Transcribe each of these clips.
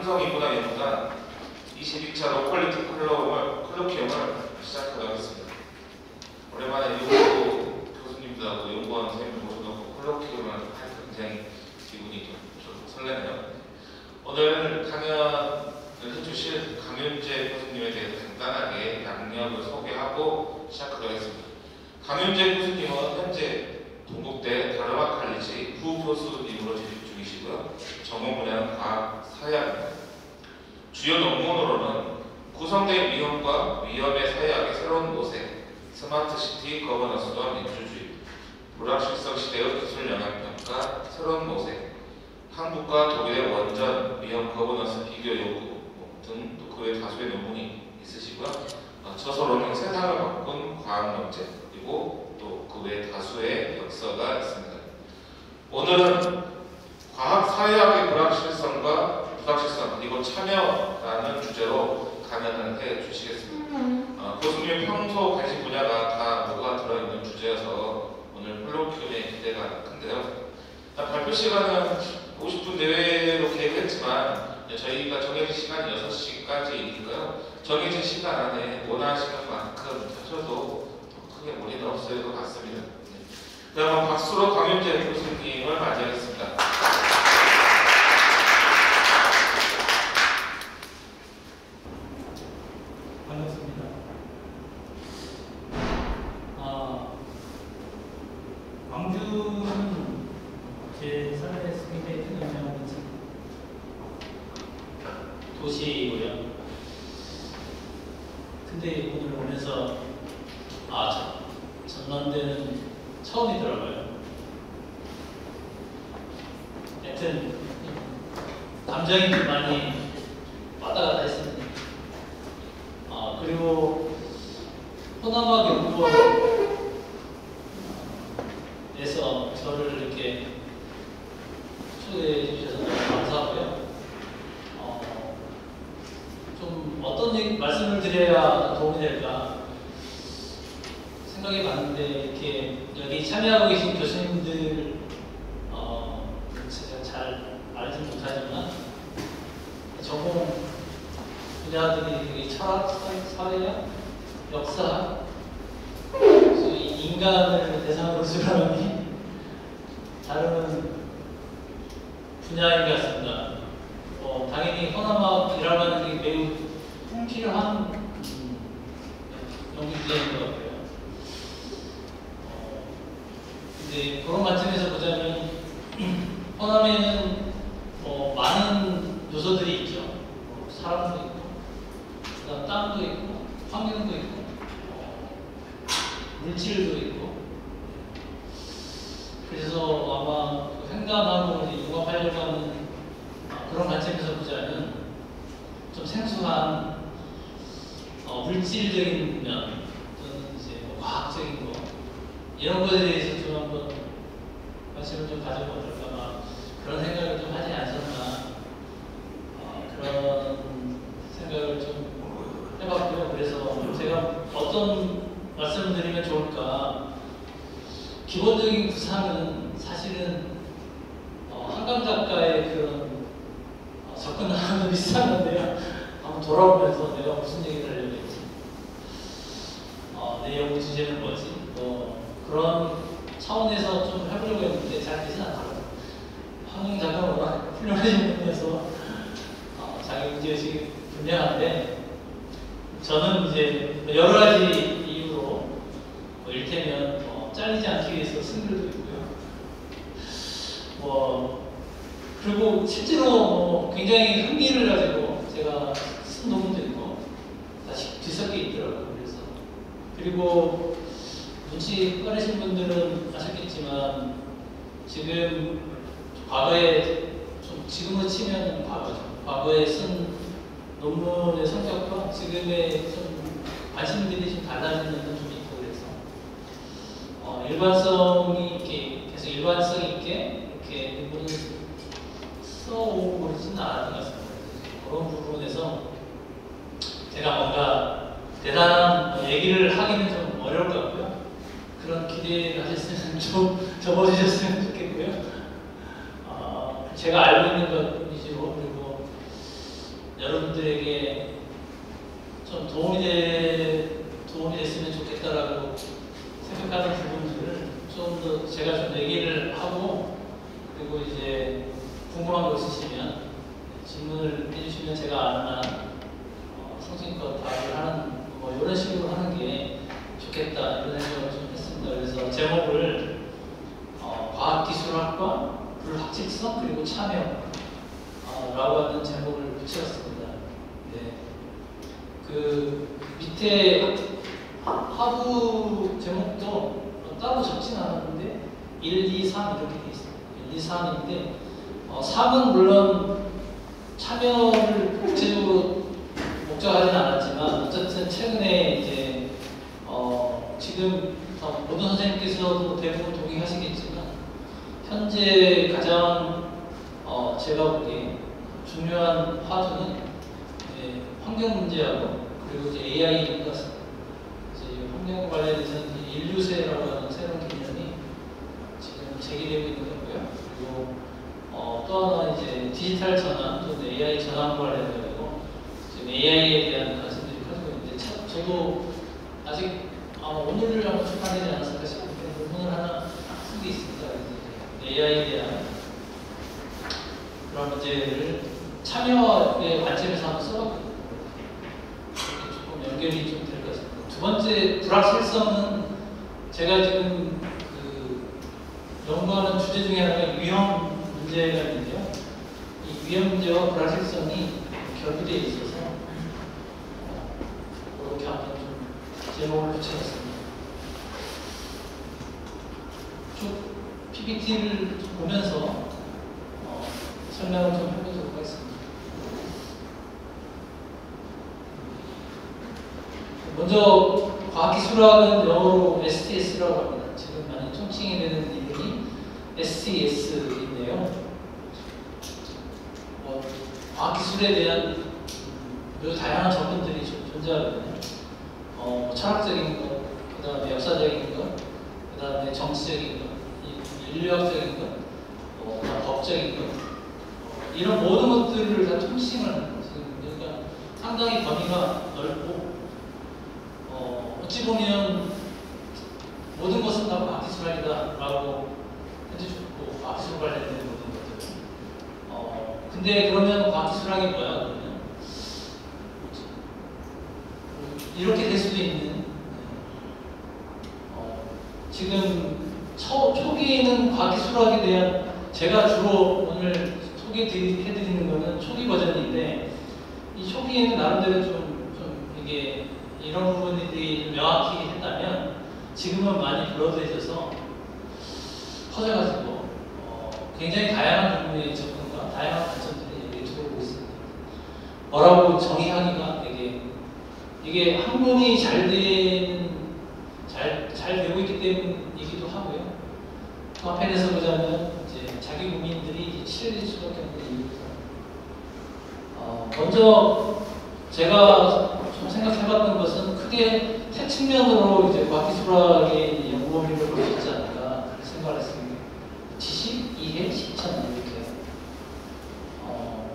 삼성인문학연구단 22차 로컬리티 컬로키움을 시작하도록 하겠습니다. 오랜만에 연구 교수님들하고 연구원 선생님을 모셔놓고 컬로키움을 하니까 굉장히 기분이 좀 설레네요. 오늘 강연을 해주실 강윤재 교수님에 대해서 간단하게 양력을 소개하고 시작하도록 하겠습니다. 강윤재 교수님은 현재 동국대 다르마 칼리지 부교수님으로 재직 중이시고요. 전공 분야는 과학 사회학입니다. 주요 논문으로는 구성된 위험과 위험의 사회학의 새로운 모색, 스마트 시티 거버넌스와 민주주의, 불확실성 시대의 기술 영향평가, 새로운 모색, 한국과 독일의 원전 위험 거버넌스 비교 연구 등 그 외 다수의 논문이 있으시고요. 저서로는 세상을 바꾼 과학 문제, 그리고 또 그 외 다수의 역사가 있습니다. 오늘은 과학 사회학의 불확실성과 불확실성 그리고 참여라는 주제로 강연을 해 주시겠습니다. 교수님 평소 관심 분야가 다 뭐가 들어있는 주제여서 오늘 컬로키움의 기대가 큰데요. 발표 시간은 50분 내외로 계획했지만 저희가 정해진 시간이 6시까지이니까요. 정해진 시간 안에 원하시는 만큼 하셔도 크게 무리는 없을 것 같습니다. 그럼 박수로 강윤재 교수님을 맞이하겠습니다. 반갑습니다. 광주는 제 삶에서 굉장히 큰 영향을 미친 도시이고요. 근데 오늘 오면서 전남대는 처음이더라고요. 하여튼 감정이 좀 많이 왔다 갔다 했습니다. 그리고 호남학 연구원에서 저를 이렇게 초대해 주셔서 너무 감사하고요. 좀 어떤 말씀을 드려야 도움이 될까 생각해 봤는데, 이렇게 여기 참여하고 계신 교수님들 제가 잘 알지는 못하지만 전공 분야들이 철학, 사회학, 역사, 인간을 대상으로 수련하니 다른 분야인 것 같습니다. 당연히 호남학이라는 게 매우 필요한 연구 분야인 것 같고요. 근데 그런 관점에서 보자면 호남에는 많은 요소들이 있죠. 사람도 있고, 그다음 땅도 있고, 환경도 있고, 물질도 있고. 그래서 아마 횡단하고 융합하려고 하는 그런 관점에서 보자면 좀 생소한 물질적인 면, 또는 이제 과학적인 거, 이런 것에 대해서 좀 한번 관심을 좀 가져보면 어떨까, 그런 생각을 좀 하지 않았나, 그런 생각을 좀 해봤고요. 그래서 제가 어떤 말씀을 드리면 좋을까, 기본적인 구상은 사실은 한강 작가의 그런 접근하는 비슷한 건데요. 한번 돌아오면서 내가 무슨 얘기를 하려고 했지, 내 연구 주제는 뭐지, 그런 차원에서 좀 해보려고 했는데 잘 되진 않더라고요. 한강 작가가 워낙 훌륭하신 분이어서 자기 문제의식이 분명한데, 저는 이제 여러 가지 이유로 이를테면 잘리지 않기 위해서 쓴 글도 있고요. 그리고 실제로 굉장히 흥미를 가지고 제가 쓴 논문도 있고 다시 뒤섞여 있더라고요. 그리고 눈치 빠르신 분들은 아셨겠지만 지금 과거에 지금으로 치면 과거에 쓴 논문의 성격과 지금의 좀 관심들이 좀 달라지는 좀 있고, 그래서 일관성이 이렇게 계속 일관성 있게 이렇게 논문을 써오고 그러지는 않았던 것 같습니다. 그런 부분에서 제가 뭔가 대단한 얘기를 하기는 좀 어려울 것 같고요. 그런 기대를 하셨으면 좀 접어주셨으면 좋겠고요. 제가 알고 있는 것 위주로, 그리고 여러분들에게 좀 도움이 됐으면 좋겠다라고 생각하는 부분들을 좀 더 제가 좀 얘기를 하고, 그리고 이제 궁금한 거 있으시면 질문을 해주시면 제가 아는 한 성심껏 답을 하는 뭐 이런 식으로 하는 게 좋겠다 이런 생각을 좀 했습니다. 그래서 제목을 과학기술학과 불확실성 그리고 참여 라고 하는 제목을 붙였습니다. 네. 그 밑에 하부 제목도 따로 적진 않았는데 1, 2, 3 이렇게 돼 있습니다. 1, 2, 3인데 3은 물론 참여를 구체적으로 목적하지는 않았지만 어쨌든 최근에 이제 지금 모든 선생님께서도 대부분 동의하시겠지만 현재 가장 제가 보기에 중요한 화두는 환경 문제하고 그리고 이제 AI인 것 같습니다. 이제 환경 관련해서는 인류세라고 하는 새로운 개념이 지금 제기되고 있는 거고요. 그리고 또 하나 이제 디지털 전환 또는 AI 전환 관련해서 지금 AI에 대한 관심들이 커지고 있는데 저도 아직 오늘 아마 출판되지 않았을까 싶은데 논문을 하나 쓴 게 있습니다. AI에 대한 그런 문제를 참여의 관점에서 한번 써봤거든요. 조금 연결이 좀 될 것 같습니다. 두 번째 불확실성은 제가 지금 연구하는 주제 중에 하나가 위험 문제가 있는데요. 이 위험 문제와 불확실성이 결부되어 있어서 이렇게 한번 좀 제목을 붙여봤습니다. 쭉 PPT를 보면서 설명을 좀 해보도록 하겠습니다. 먼저 과학기술학은 영어로 STS라고 합니다. 지금 많이 총칭이 되는 이름이 STS인데요. 과학기술에 대한 매우 다양한 접근들이 존재하거든요. 철학적인 것, 그 다음에 역사적인 것, 그 다음에 정치적인 것, 인류학적인 것, 법적인 것, 이런 모든 것들을 다 통칭을 하는 거죠. 그러니까 상당히 범위가 넓고 어찌 보면 모든 것은 다 과학기술학이다라고 해도 좋고 과학기술 관련된 모든 것들. 근데 그러면 과학기술학이 뭐야? 그러면 이렇게 될 수도 있는 지금 초기에는 과학기술학에 대한 제가 주로 오늘 소개해드리는 거는 초기 버전인데 이 초기에는 나름대로 좀 이게 이런 부분들이 명확히 했다면 지금은 많이 블러드해져서 커져가지고 굉장히 다양한 부분의 접근과 다양한 관점들이 여기에 들어오고 있습니다. 뭐라고 정의하기가 되게 이게 학문이 잘 되고 있기 때문이기도 하고요. 또 한편에서 보자면 이제 자기 국민들이 치료될 수밖에 없는 이유입니다. 먼저 제가 좀 생각해봤던 것은 크게 세 측면으로 이제 과학기술학의 연구 범위를 볼 수 있지 않을까 그렇게 생각을 했습니다. 지식, 이해, 실천 이렇게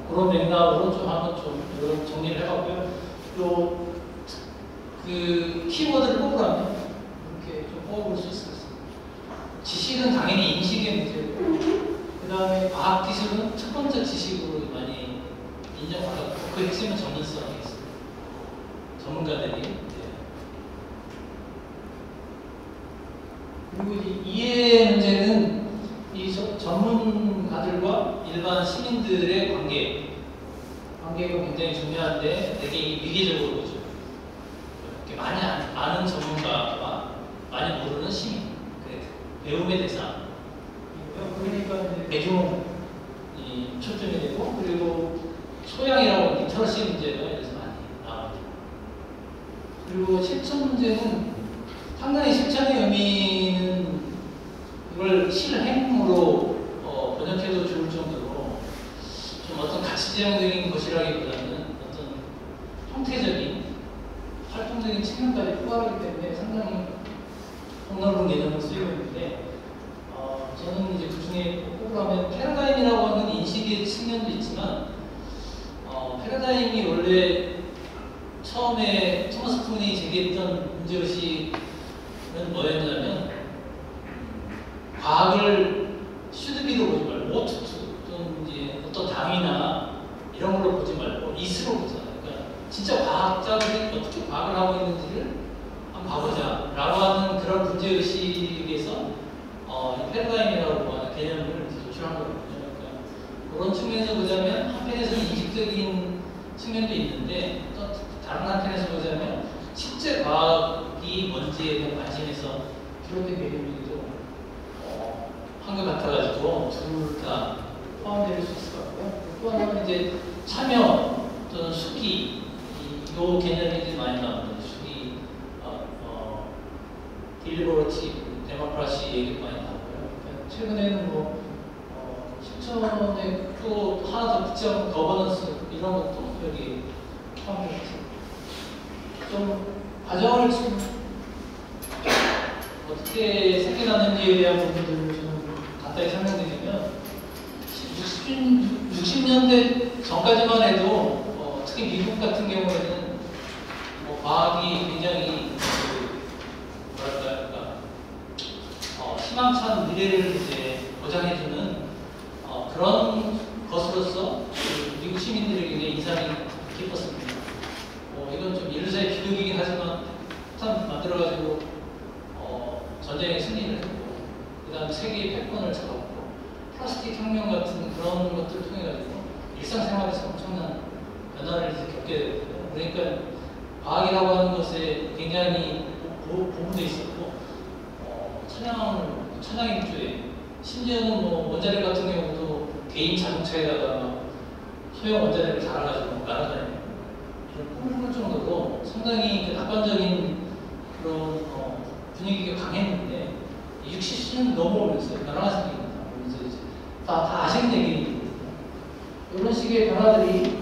그런 맥락으로 좀 한번 좀 정리를 해봤고요. 또 그 키워드를 뽑으라면 이렇게 좀 뽑아볼 수 있을 것 같습니다. 지식은 당연히 인식의 문제고, 그 다음에 과학기술은 첫 번째 지식으로 많이 인정받았고, 그 핵심은 전문성이 있습니다. 전문가들이. 그리고 이해 문제는 이 전문가들과 일반 시민들의 관계가 굉장히 중요한데 되게 위계적으로 보죠. 이렇게 많이 아는 전문가와 많이 모르는 시민, 배움의 대상. 그러니까 대중이 초점이 되고, 그리고 소양이라고 리터러시 문제가 여기서 많이 나옵니다. 그리고 실천 문제는 상당히 실천의 의미는 이걸 실행으로 번역해도 좋을 정도로 좀 어떤 가치지향적인 것이라기보다는 어떤 형태적인 활동적인 측면까지 포괄하기 때문에 상당히 폭넓은 개념을 쓰이고 있는데 저는 이제 그 중에 꼽으라면 패러다임이라고 하는 인식의 측면도 있지만 패러다임 패러다임이 원래 처음에 토마스 쿤이 제기했던 문제의식은 뭐였냐면 과학을 슈드비로 보지 말고 오투투 또는 이제 어떤 당이나 이런 걸로 보지 말고 이스로 보자. 그러니까 진짜 과학자들이 어떻게 과학을 하고 있는지를 한번 봐보자 라고 하는 그런 문제의식에서 이 패러다임이라고 하는 개념을 도출한 거거든요. 그러니까 그런 측면에서 보자면 한편에서는 이식적인 측면도 있는데 또 다른 한편에서 보자면 실제 과학이 뭔지에 대한 관심에서 비롯된 개념이기도 한 것 같아가지고 둘 다 포함될 수 있을 것 같고요. 또 하나는 이제 참여 또는 수기 이 개념이 이제 많이 나옵니다. 수기, 딜리버러티브, 데모크라시 얘기도 많이 나오고요. 그러니까 최근에는 뭐 실천에 또 하나 더 붙잡은 거버넌스 이런 것도 여기 포함되어 있습니다. 좀 과정을 지금 어떻게 생겨났는지에 대한 부분들을 좀 간단히 설명드리면 60년대 전까지만 해도 특히 미국 같은 경우에는 과학이 굉장히 뭐랄까 희망찬 미래를 이제 보장해주는 그런 것으로서 미국 시민들에게 굉장히 인상이 깊었습니다. 이건 좀 인류사의 비극이긴 하지만 참 만들어가지고 전쟁에 승리를 했고 그 다음에 세계의 패권을 잡았고 플라스틱 혁명 같은 그런 것들을 통해 가지고 일상생활에서 엄청난 변화를 이제 겪게 되거든요. 그러니까 과학이라고 하는 것에 굉장히 보무돼 있었고 천양 일주에 심지어는 뭐 원자력 같은 경우도 개인 자동차에다가 소형 원자력을 달아가지고 날아다니는 이런 꿈을 꿀 정도로 상당히 그 낙관적인 그런 분위기가 강했는데 60년 넘어오면서 변화가 생깁니다. 그래서 이제 다 아시는 얘기입니다. 이런 식의 변화들이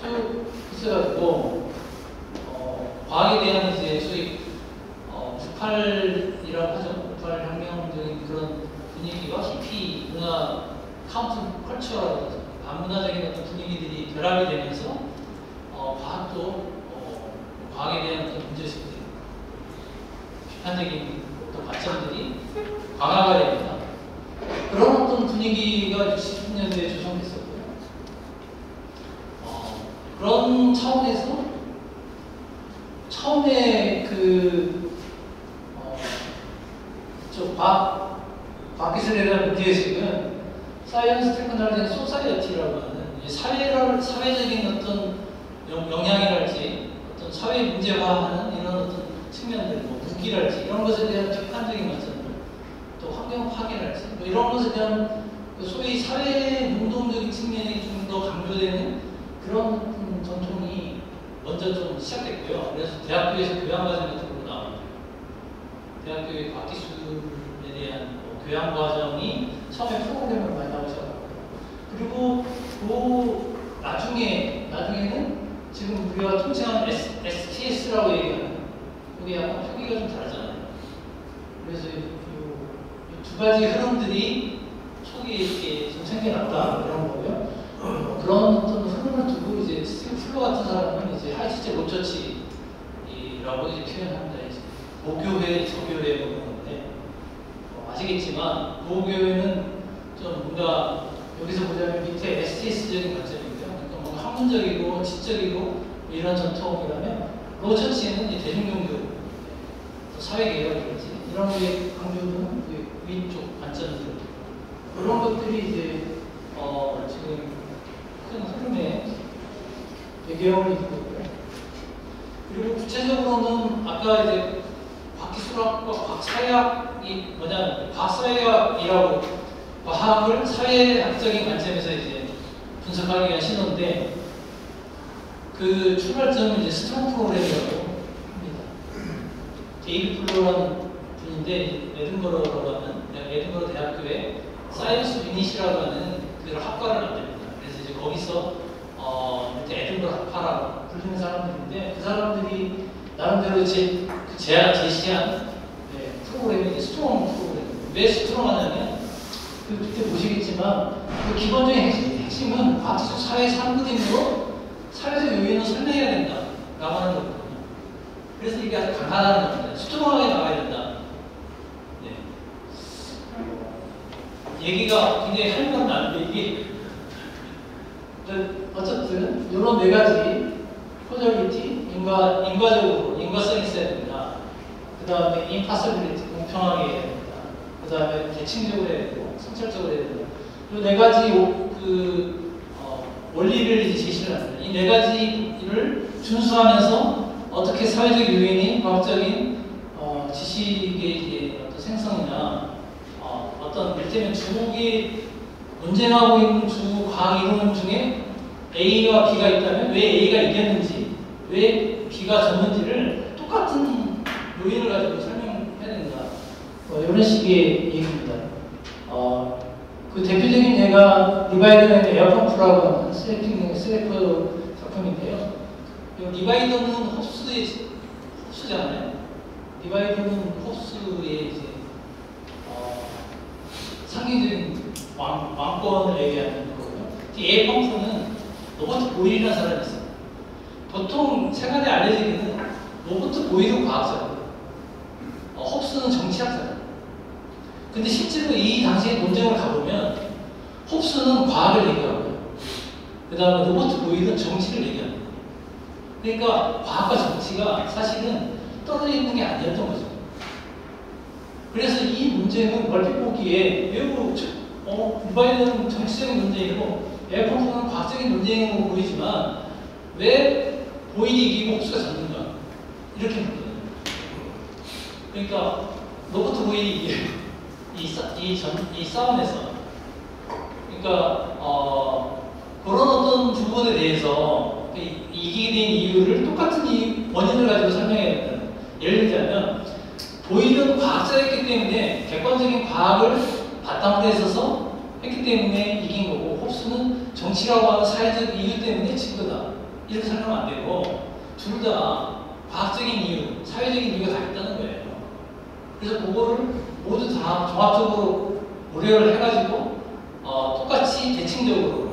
쭉 있어가지고 과학에 대한 이제 소위 98이라고 하죠. 98 혁명적인 그런 분위기와 히피 문화 카운트 컬처라고 하죠. 반문화적인 어떤 분위기들이 결합이 되면서 과학도 과학에 대한 어떤 문제식들 비판적인 어떤 관점들이 강화가 됩니다. 그런 어떤 분위기가 60년대에 조성됐었고요. 그런 차원에서 처음에 과학기술에 대한 문제의식은 사이언스 테크놀로지 소사이어티라고 하는 사회적인 어떤 영향이랄지 어떤 사회 문제화하는 이런 어떤 측면들, 뭐 무기랄지 이런 것에 대한 비판적인 관점들, 또 환경 파괴랄지 뭐 이런 것에 대한 소위 사회 운동적인 측면이 좀 더 강조되는 그런 전통이 먼저 좀 시작됐고요. 그래서 대학교에서 교양과정 같은 걸로 나옵니다. 대학교의 과학기술에 대한 교양과정이 처음에 프로그램으로 많이 나오셔서 그리고 나중에는 지금 우리가 통칭하는 STS라고 얘기하는 그게 약간 표기가 좀 다르잖아요. 그래서 이 두 가지 흐름들이 초기에 이렇게 좀 생겨났다 이런 거고요. 그런 어떤 흐름을 두고 이제 스티븐 플러 같은 사람은 이제 하이스체 로처치라고 이제 표현합니다. 이제 모교회, 저교회 뭐 이런 건데 아시겠지만 모교회는 좀 뭔가 여기서 보자면 밑에 STS적인 관점이고요. 그러니까 뭔가 학문적이고 지적이고 이런 전통이라면 로처치는 이제 대중종교, 사회개혁이라든지 이런 거에 강조는 위쪽 관점들 그런 것들이 이제 지금 큰 흐름의 배경을 이루고 있고요. 그리고 구체적으로는 아까 이제 과학기술학과 과학사회학이 뭐냐면 과학사회학이라고 과학을 사회학적인 관점에서 이제 분석하기 위한 신호인데 그 출발점은 이제 스트롱 프로그램이라고 합니다. 데이비드 플로라는 분인데 에든버러 대학교에 사이언스 유닛이라고 하는 그 학과를 만듭니다. 그래서 이제 거기서 에든버러 학파라고 불리는 사람들인데 그 사람들이 나름대로 제시한 프로그램이 이제 스트롱 프로그램. 왜 스트롱하냐면 그때 보시겠지만 그 기본적인 핵심은 과학기술 사회 3분임으로 사회적 요인을 설명해야 된다라고 하는 거거든요. 그래서 이게 아주 강하다는 겁니다. 수평하게 나가야 된다. 네. 얘기가 굉장히 할 건 나는데 이게 어쨌든 이런 네 가지 코저리티, 인과적으로 인과성이 있어야 된다. 그 다음에 임파서빌리티, 공평하게 해야 된다. 그 다음에 대칭적으로 해야 되고 성찰적으로 해야 된다. 이 네 가지 원리를 이제 제시를 합니다. 이 네 가지를 준수하면서 어떻게 사회적 요인이 과학적인 지식의 이제 어떤 생성이나 어떤 이를테면 주옥이 논쟁하고 있는 주 과학 이론 중에 A와 B가 있다면 왜 A가 이겼는지, 왜 B가 졌는지를 똑같은 요인을 가지고 설명해야 된다. 이런 식의 얘기입니다. 그 대표적인 예가 리바이더 앤 에어펌프라고 하는 스래프 작품인데요. 리바이더는 홉스잖아요. 리바이더는 홉스의 이제 상징적인 왕권을 얘기하는 거고요. 에어펌프는 로버트 보일이라는 사람이 있어요. 보통 세간에 알려지기는 로버트 보일은 과학자고 홉스는 정치학자예요. 근데 실제로 이 당시에 논쟁을 가보면 홉스는 과학을 얘기하고요. 그 다음에 로버트 보일은 정치를 얘기합니다. 그러니까 과학과 정치가 사실은 떨어져 있는 게 아니었던 거죠. 그래서 이 문제는 얼핏 보기에 매우 리바이더는 정치적인 논쟁이고 에어펌프는 과학적인 논쟁으로 보이지만 왜 보일이 이기고 홉스가 졌는가 이렇게 보거든요. 그러니까 로버트 보일이 이 싸움에서 그러니까 그런 어떤 부분에 대해서 이기게 된 이유를 똑같은 원인을 가지고 설명해야 된다는. 예를 들자면 보일은 과학자였기 때문에 객관적인 과학을 바탕으로 해서 했기 때문에 이긴 거고 홉스는 정치라고 하는 사회적 이유 때문에 진 거다. 이렇게 설명하면 안 되고 둘 다 과학적인 이유, 사회적인 이유가 다 있다는 거예요. 그래서 그거를 모두 다 종합적으로 고려를 해가지고 똑같이 대칭적으로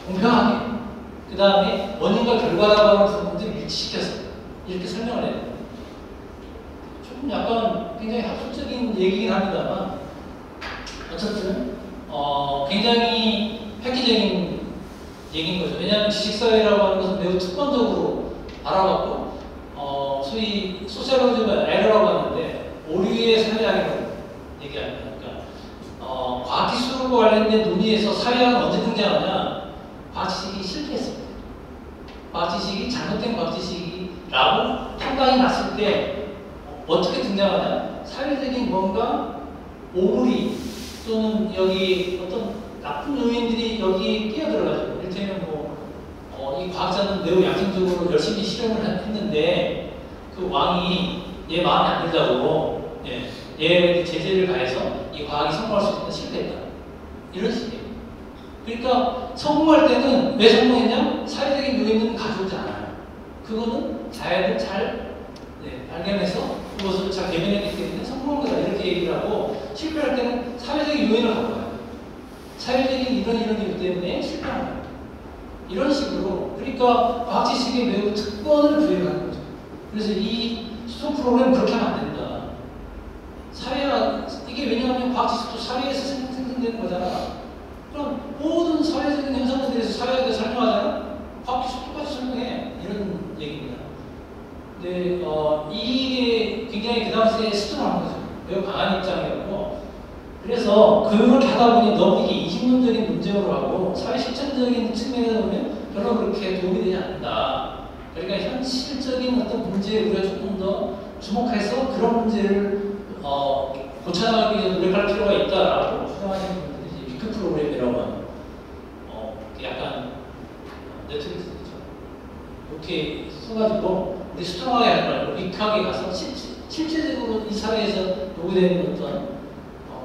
공평하게 그 다음에 원인과 결과라고 하는 부분들을 일치시켜서 이렇게 설명을 해요. 조금 약간 굉장히 학술적인 얘기긴 합니다만 어쨌든 굉장히 획기적인 얘기인 거죠. 왜냐하면 지식사회라고 하는 것은 매우 특권적으로 알아봤고 소위 소셜로지가 에러라고 하는데 오류의 사회학이라고 얘기합니다. 그러니까 과학기술과 관련된 논의에서 사회학은 언제 등장하냐? 과학지식이 실패했습니다. 과학지식이 잘못된 과학지식이라고 판단이 났을 때 어떻게 등장하냐? 사회적인 뭔가 오물이 또는 여기 어떤 나쁜 요인들이 여기 끼어들어가지고 이를테면 이 과학자는 매우 양심적으로 열심히 실험을 했는데 그 왕이 얘 마음에 안 든다고 얘 제재를 가해서 이 과학이 성공할 수 있는데 실패했다. 이런 식이에요. 그러니까 성공할 때는 왜 성공했냐? 사회적인 요인은 가져오지 않아요. 그거는 자연을 잘 발견해서 그것을 잘 대변했기 때문에 성공한 거다. 이렇게 얘기를 하고 실패할 때는 사회적인 요인을 갖고 가요. 사회적인 이런 이유 때문에 실패한 거예요. 이런 식으로 그러니까 과학 지식에 매우 특권을 부여하는 거죠. 그래서 이 수업 프로그램 그렇게 하면 안 된다. 사회가 이게 왜냐하면 과학 지식도 사회에서 생성되는 거잖아. 그럼 모든 사회적인 현상에 대해서 사회에 대해서 설명하잖아. 과학 지식 똑같이 설명해. 이런 얘기입니다. 근데 이게 굉장히 그 당시에 시도한 거죠. 매우 강한 입장이었고 그래서 그렇게 하다 보니 너무 이게 이중론적인 논쟁으로 하고 사회 실천적인 측면에서 보면 별로 그렇게 도움이 되지 않는다. 그러니까 현실적인 어떤 문제에 우리가 조금 더 주목해서 그런 문제를 고쳐나가기 위해 노력할 필요가 있다라고 주장하시는 분들이 위크 프로그램이라고 하는 약간 넷플릭스죠. 이렇게 써가지고 우리 수정하게 하지 말고 위크하게 가서 실제적으로 이 사회에서 요구되는 어떤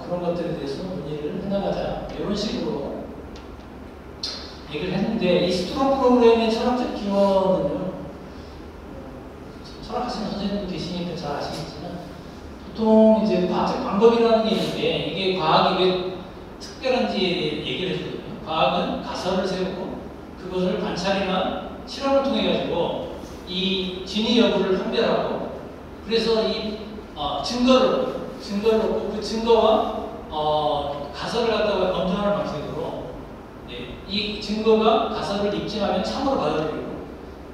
그런 것들에 대해서 논의를 해나가자. 이런 식으로 얘기를 했는데 이 스토아 프로그램의 철학적 기원은요. 철학하시는 선생님도 계시니까 잘 아시겠지만 보통 이제 과학적 방법이라는 게 있는데 이게 과학이 왜 특별한지 얘기를 해주거든요. 과학은 가설을 세우고 그것을 관찰이나 실험을 통해 가지고 이 진위 여부를 판별하고 그래서 이 증거를 놓고 그 증거와 가설을 갖다가 검증하는 방식으로 이 증거가 가설을 입증하면 참으로 받아들이고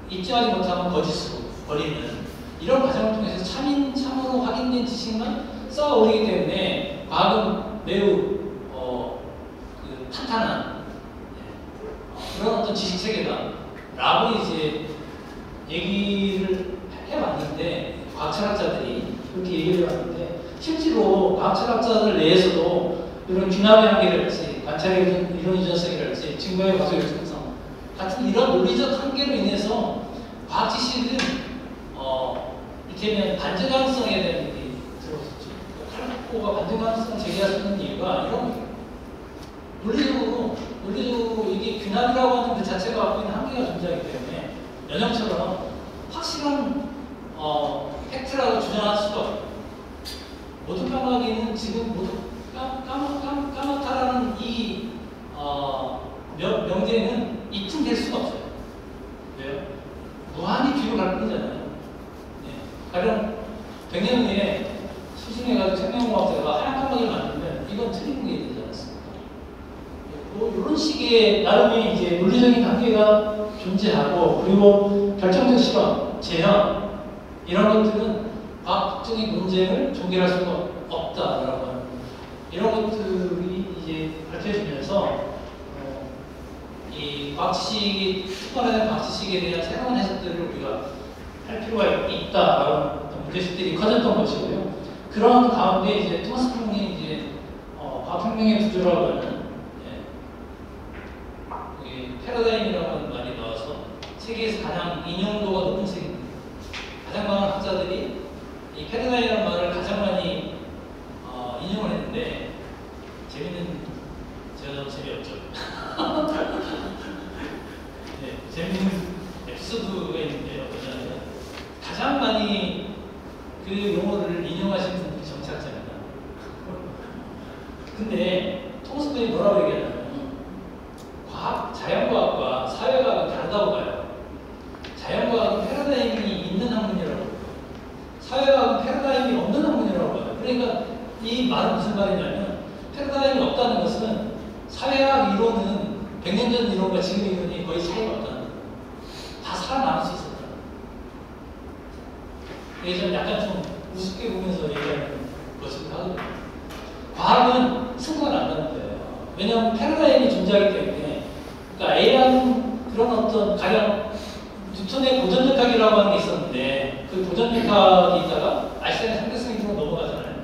입증하지 못하면 거짓으로 버리는 이런 과정을 통해서 참으로 확인된 지식만 쌓아 올리기 때문에 과학은 매우 탄탄한 그런 어떤 지식 체계다라고 이제 얘기를 해왔는데 과학 철학자들이 그렇게 얘기를 해왔는데 실제로 과학 철학자들 내에서도 이런 귀납의 한계랄지 관찰의 이론 이전성이랄지 증거의 과속 일정성 같은 이런 논리적 한계로 인해서 과학 지식은 이를테면 반증 가능성에 대한 얘기 들었었죠. 칼라코가 반증 가능성을 제기할 수 있는 이유가 이런 논리적으로 이게 귀납이라고 하는 그 자체가 갖고 있는 한계가 존재하기 때문에 연형처럼 확실한 팩트라고 주장할 수가 없어요. 모두 까마귀는 지금 모두 까맣다라는 이 명제는 입증될 수가 없어요. 왜요? 무한히 뒤로 갈 뿐이잖아요. 가령 100년 후에 수승해가지고 생명공학자가 하얀 까마귀를 만들면 이건 틀린 게 되지 않았습니까? 이런 식의 나름의 이제 논리적인 한계가 존재하고 그리고 결정적 실험, 재현 이런 것들은 과학적인 논쟁을 종결할 수가 없다라고 하는 이런 것들이 이제 밝혀지면서 이 과학 지식이 특별한 과학 지식에 대한 새로운 해석들을 우리가 할 필요가 있다라는 문제식들이 커졌던 것이고요. 그런 가운데 이제 토마스 콩이 이제 과학혁명의 구조라고 하는 패러다임이라고 하는 말이 나와서 세계에서 가장 인용도가 높은 책입니다. 가장 많은 학자들이 이 패러다임이라는 말을 가장 많이 인용을 했는데 제가 좀 재미없죠. 재밌는 에피소드가 있는데요. 뭐냐면 가장 많이 그 용어를 인용하시는 분들이 정치학자입니다. 근데 토마스 콩이 뭐라고 얘기하냐면 자연과학과 사회과학은 다르다고 봐요. 자연과학은 패러다임이 있는 학문이라고 봐요. 사회과학은 패러다임이 없는 학문이라고 봐요. 그러니까 이 말은 무슨 말이냐면 패러다임이 없다는 것은 사회학 이론은 100년 전 이론과 지금 이론이 거의 차이가 없다는 거예요. 다 살아남을 수 있었다. 이게 좀 약간 좀 우습게 보면서 얘기하는 것이기도 하거든요. 과학은 승부가 난다는 거예요. 왜냐하면 패러다임이 존재하기 때문에 그러니까 A라는 그런 어떤 가령 뉴턴의 고전력학이라고 하는 게 있었는데 그 고전력학이 있다가 아인슈타인의 상대성 이론으로 넘어가잖아요.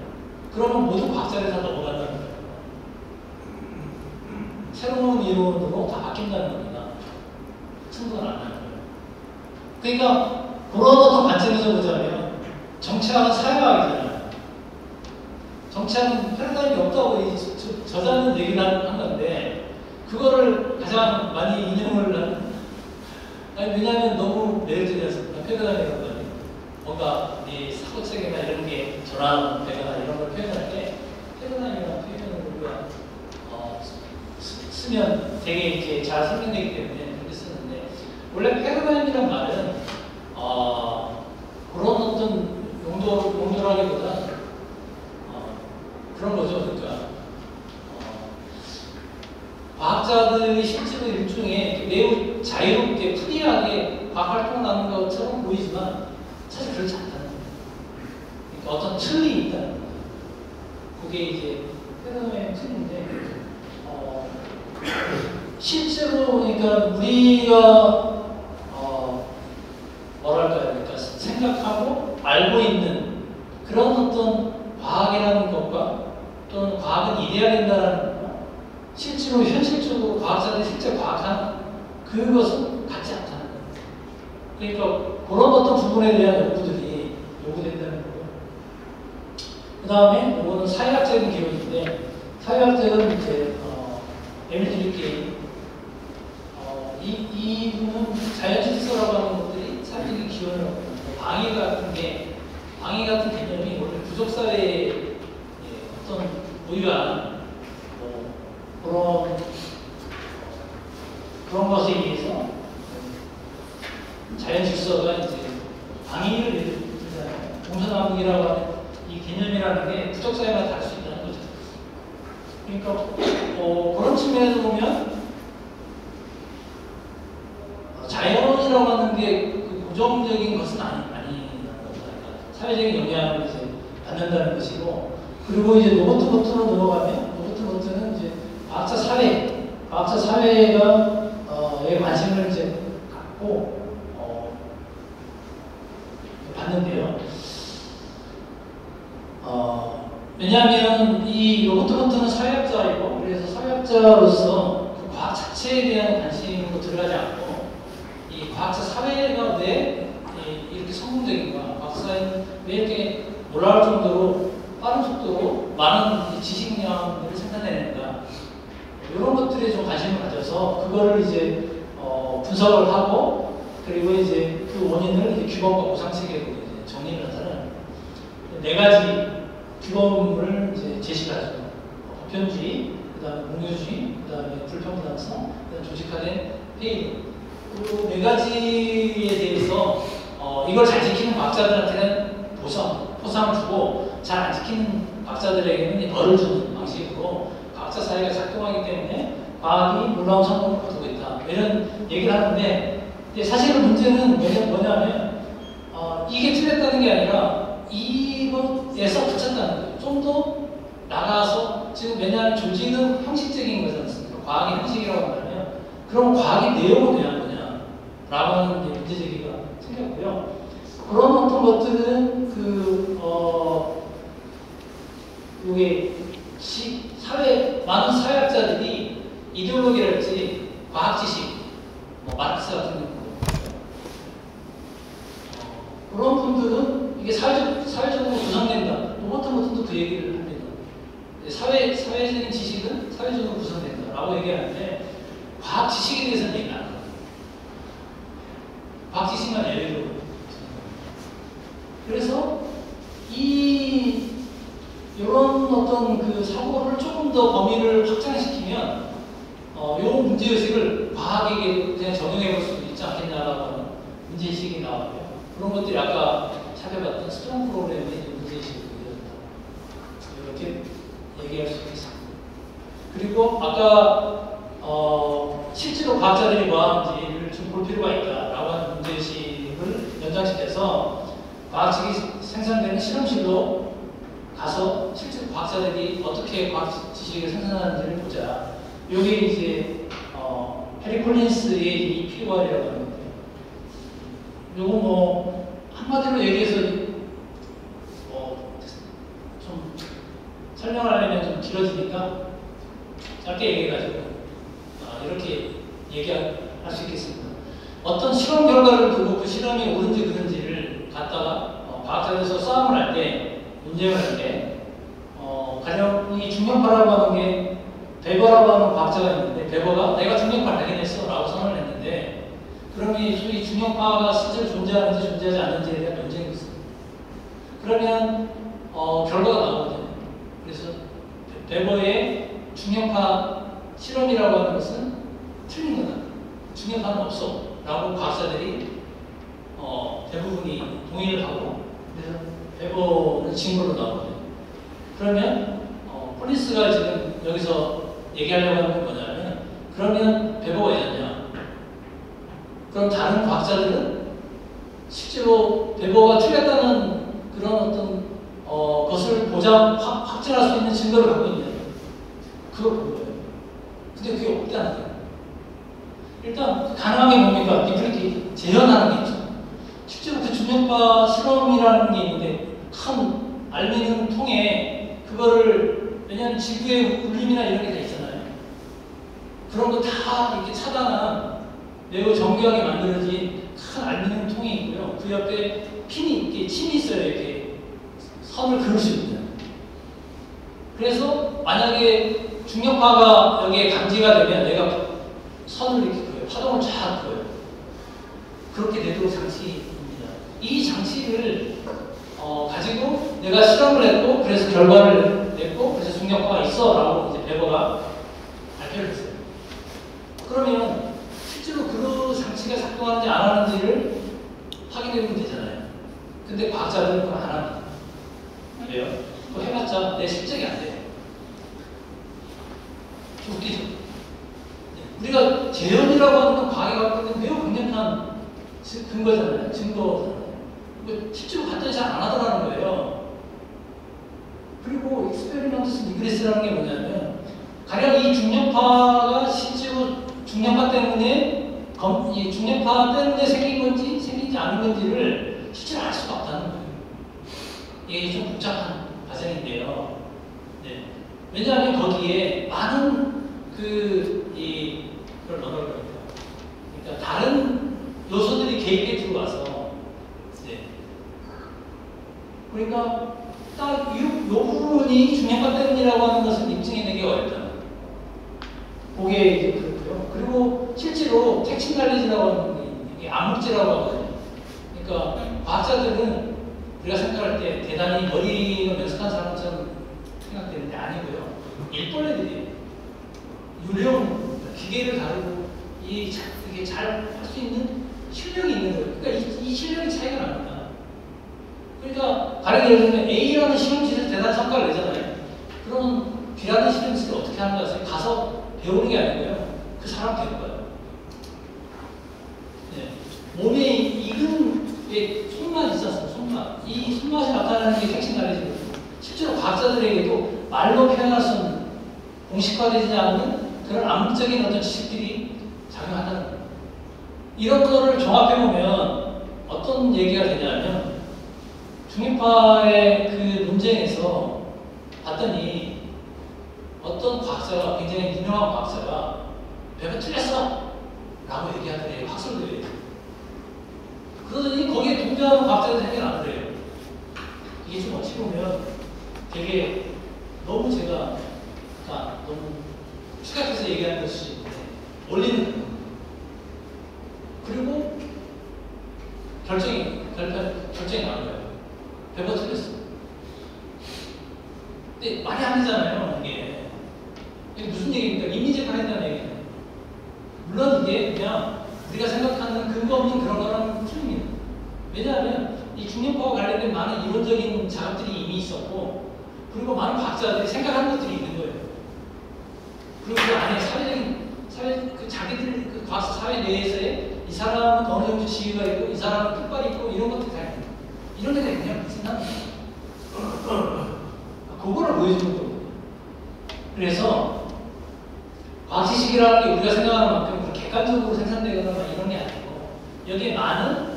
그러면 모든 과학자들이 다 넘어간다는 거예요. 새로운 이론으로 다 바뀐다는 겁니다. 승부가 나는 거예요. 그러니까 그런 어떤 관점에서 보자면 정치학은 사회학이잖아요. 정치학은 패러다임이 없다고 저자는 얘기를 한 건데 그거를 가장 많이 인용을 하는 왜냐하면 너무 매력적이었습니다. 패러다임이라고 하니 뭔가 이 사고체계나 이런 게 전환되거나 이런 걸 표현할 때 패러다임이라는 표현을 우리가 쓰면 되게 이렇게 잘 설명되기 때문에 그렇게 쓰는데 원래 패러다임이란 말은 그런 어떤 용도라기보다 그런 거죠. 그러니까 과학자들이 실제로 일종의 매우 자유롭게 프리하게 과학 활동을 하는 것처럼 보이지만 사실 그렇지 않다는 거예요. 그러니까 어떤 틀이 있다는 거예요. 그게 이제 패러다임의 틀인데 실제로 그러니까 우리가 뭐랄까요? 그러니까 생각하고 알고 있는 그런 어떤 과학이라는 것과 또는 과학은 이래야 된다라는 것 실제로 현실적으로 과학자들이 실제 과학하는 그것은 같지 않다는 거예요. 그러니까 그런 어떤 부분에 대한 연구들이 요구된다는 거고요. 그 다음에 이거는 사회학적인 기본인데 사회학적은 이제 에밀 드류케인 이분은 자연 질서라고 하는 것들이 사회적인 기원을 하고 방위 같은 개념이 원래 부족사회의 어떤 고유한 그런 것에 의해서 자연 질서가 이제 방위를 일으키잖아요. 동서남북이라고 하는 이 개념이라는 게 부족 사회마다 다를 수 있다는 거죠. 그러니까 그런 측면에서 보면 자연이라고 하는 게 고정적인 것은 아니라는 겁니다. 사회적인 영향을 이제 받는다는 것이고, 그리고 이제 로버트 버튼으로 넘어가면 로버트 버튼은 이제 과학자 사회가 에 관심을 이제 갖고 봤는데요. 왜냐하면 이 로버트 버튼은 사회학자이고, 그래서 사회학자로서 그 과학 자체에 대한 관심으로 들어가지 않고 이 과학자 사회가 왜 이렇게 성공적인가, 과학 사회는 왜 이렇게 놀라울 정도로 빠른 속도로 많은 지식량을 생산해낸다, 이런 것들에 좀 관심을 가져서 그거를 이제 분석을 하고, 그리고 이제 그 원인을 이제 규범과 보상 체계로 이제 정리를 하자는 네 가지 규범을 이제 제시를 하죠. 보편주의, 그다음에 공유주의, 그다음에 불평등성, 그다음에 조직화된 회의. 그 네 가지에 대해서 이걸 잘 지키는 과학자들한테는 포상을 주고, 잘 안 지키는 과학자들에게는 벌을 주는 방식으로 과학자 사회가 작동하기 때문에 과학이 놀라운 성공을 거두고 있다, 이런 얘기를 하는데, 사실은 문제는 뭐냐면 이게 틀렸다는 게 아니라 이것에서 그쳤다는 거예요. 좀 더 나가서, 지금 왜냐하면 조직은 형식적인 거지 않습니까? 과학의 형식이라고 한다면 그럼 과학의 내용은 왜 한 거냐 라고 하는 문제 제기가 생겼고요. 그런 어떤 것들은 요게 많은 사회학자들이 이데올로기랄지 과학 지식, 마르크스 같은 경우 그런 분들은 이게 사회적으로 구성된다. 로버트 버튼도 그 얘기를 합니다. 사회적인 지식은 사회적으로 구성된다라고 얘기하는데, 과학 지식에 대해서는 얘기 안 합니다. 과학 지식만 예외로. 그래서 이런 어떤 그 사고를 조금 더 범위를 확장시키면 이 문제의식을 과학에게 그냥 적용해 볼 수도 있지 않겠냐라고 하는 문제의식이 나오고요. 그런 것들이 아까 찾아봤던 스톤 프로그램의 문제의식을 이룬다, 이렇게 얘기할 수 있습니다. 그리고 아까 실제로 과학자들이 뭐 하는지를 좀 볼 필요가 있다라고 하는 문제의식을 연장시켜서 과학지식이 생산되는 실험실로 가서 실제로 과학자들이 어떻게 과학 지식을 생산하는지를 보자. 이게 이제 해리 콜린스의 이 필과리라고 하는데, 요거 한마디로 얘기해서 좀 설명을 하려면 좀 길어지니까 짧게 얘기해가지고 이렇게 얘기할 수 있겠습니다. 어떤 실험 결과를 두고 그 실험이 옳은지 그른지를 갖다가 과학자들에서 싸움을 할 때, 논쟁을 할 때, 가령 이 중력파라고 하는 게 베버라고 하는 과학자가 있는데, 베버가 내가 중력파를 발견했어 라고 선언을 했는데, 그러면 이 중력파가 실제로 존재하는지 존재하지 않는지에 대한 논쟁이 있습니다. 그러면 결과가 나오거든요. 그래서 베버의 중력파 실험이라고 하는 것은 틀린 거다, 중력파는 없어 라고 과학자들이 대부분이 동의를 하고, 그래서 베버는 증거로 나오거든요. 그러면 콜린스가 지금 여기서 얘기하려고 하는 건 뭐냐면, 그러면 베버가 왜냐냐, 그럼 다른 과학자들은 실제로 베버가 틀렸다는 그런 어떤 것을 확증할 수 있는 증거를 갖고 있냐, 그걸 본 거예요. 근데 그게 없다는 거예요. 일단 가능한 게 뭡니까? 리플리케이트, 재현하는 게 있죠. 실제로 그 중력파 실험이라는 게 있는데, 큰 알미늄 통에 그거를, 왜냐하면 지구의 울림이나 이런 게 다 있잖아요. 그런 거 다 이렇게 차단한 매우 정교하게 만들어진 큰 알미늄 통이 있고요. 그 옆에 이렇게 침이 있어요. 이렇게 선을 그을 수 있는. 그래서 만약에 중력파가 여기에 감지가 되면 내가 선을 이렇게 그어요. 파동을 쫙 그어요. 그렇게 되도록 장치입니다. 이 장치를 가지고 내가 실험을 했고, 그래서 결과를 냈고, 그래서 중력파가 있어 라고 이제 베버가 발표를 했어요. 그러면 실제로 그 장치가 작동하는지 안 하는지를 상대면 되잖아요. 근데 과학자들은 그걸 안 합니다. 왜요? 그거 해봤자 내 실적이 안 돼요. 웃기죠? 우리가 재현이라고 하는 건 과학에 갖고 있는 매우 강력한 근거잖아요. 증거잖아요. 실제로 봤더니 잘 안 하더라는 거예요. 그리고 익스페리먼트스 리그레스라는 게 뭐냐면 가령 이 중력파가 실제로 중력파 때문에 이 중력파 때문에 생긴 건지 생기지 않은 건지를 실제로 알 수가 없다는 거예요. 이게 좀 복잡한 과정인데요. 네. 왜냐하면 거기에 많은 그걸 뭐라고 그럴까요? 그러니까 다른 요소들이 개입해 들어와서, 네. 그러니까 딱 이 부분이 중력파 때문이라고 하는 것을 입증해내기 어렵다. 그게 이제 그렇고요. 그리고 실제로 택신달리지라고 하는 게 이게 암흑제라고 하거든요. 그러니까 과학자들은 우리가 생각할 때 대단히 머리가 명석한 사람처럼 생각되는데 아니고요. 일벌레들이 유령 기계를 다루고 이게 잘 할 수 있는 실력이 있는 거예요. 그러니까 이 실력이 차이가 납니다. 그러니까 가령 예를 들면 A라는 실험실에서 대단한 성과를 내잖아요. 그럼 B라는 실험실을 어떻게 하는 거예요? 가서 배우는 게 아니고요. 그 사람 배워요. 네. 몸에 익은 손맛 있었어요. 손맛. 이 손맛이 나타나는 게 택신달리지고 실제로 과학자들에게도 말로 표현할 수 없는 공식화되지 않는 그런 암묵적인 어떤 지식들이 작용한다는 거예요. 이런 거를 종합해보면 어떤 얘기가 되냐면 중립파의 그 논쟁에서 봤더니 어떤 과학자가 굉장히 유명한 과학자가 배가 틀렸어! 라고 얘기하더래요. 학설들이. 그러더니 거기에 동조하는 과학자들이 생겨나더래요. 이게 좀 어찌 보면 되게 너무 제가 너무 추격해서 얘기하는 것일 수 있는데 원리는 그거. 그리고 결정이 나온 거예요. 배가 틀렸어. 근데 말이 안 되잖아요, 이게. 이게 무슨 얘기입니까? 임의재판 했다는 얘기예요. 물론 이게 그냥 우리가 생각하는 근거 없는 그런 거랑 틀립니다. 왜냐하면 이 중력파와 관련된 많은 이론적인 작업들이 이미 있었고, 그리고 많은 과학자들이 생각하는 것들이 있는 거예요. 그리고 그 안에 자기들 그 과학사 사회 내에서의 이 사람은 어느 정도 지위가 있고, 이 사람은 특발이 있고, 이런 것들이 다 있는 거예요. 이런 게 그냥 생각합니다. 그거를 보여주는 거거든요. 그래서 과학지식이라는 게 우리가 생각하는 만큼 객관적으로 생산되거나 이런 게 아니고 여기에 많은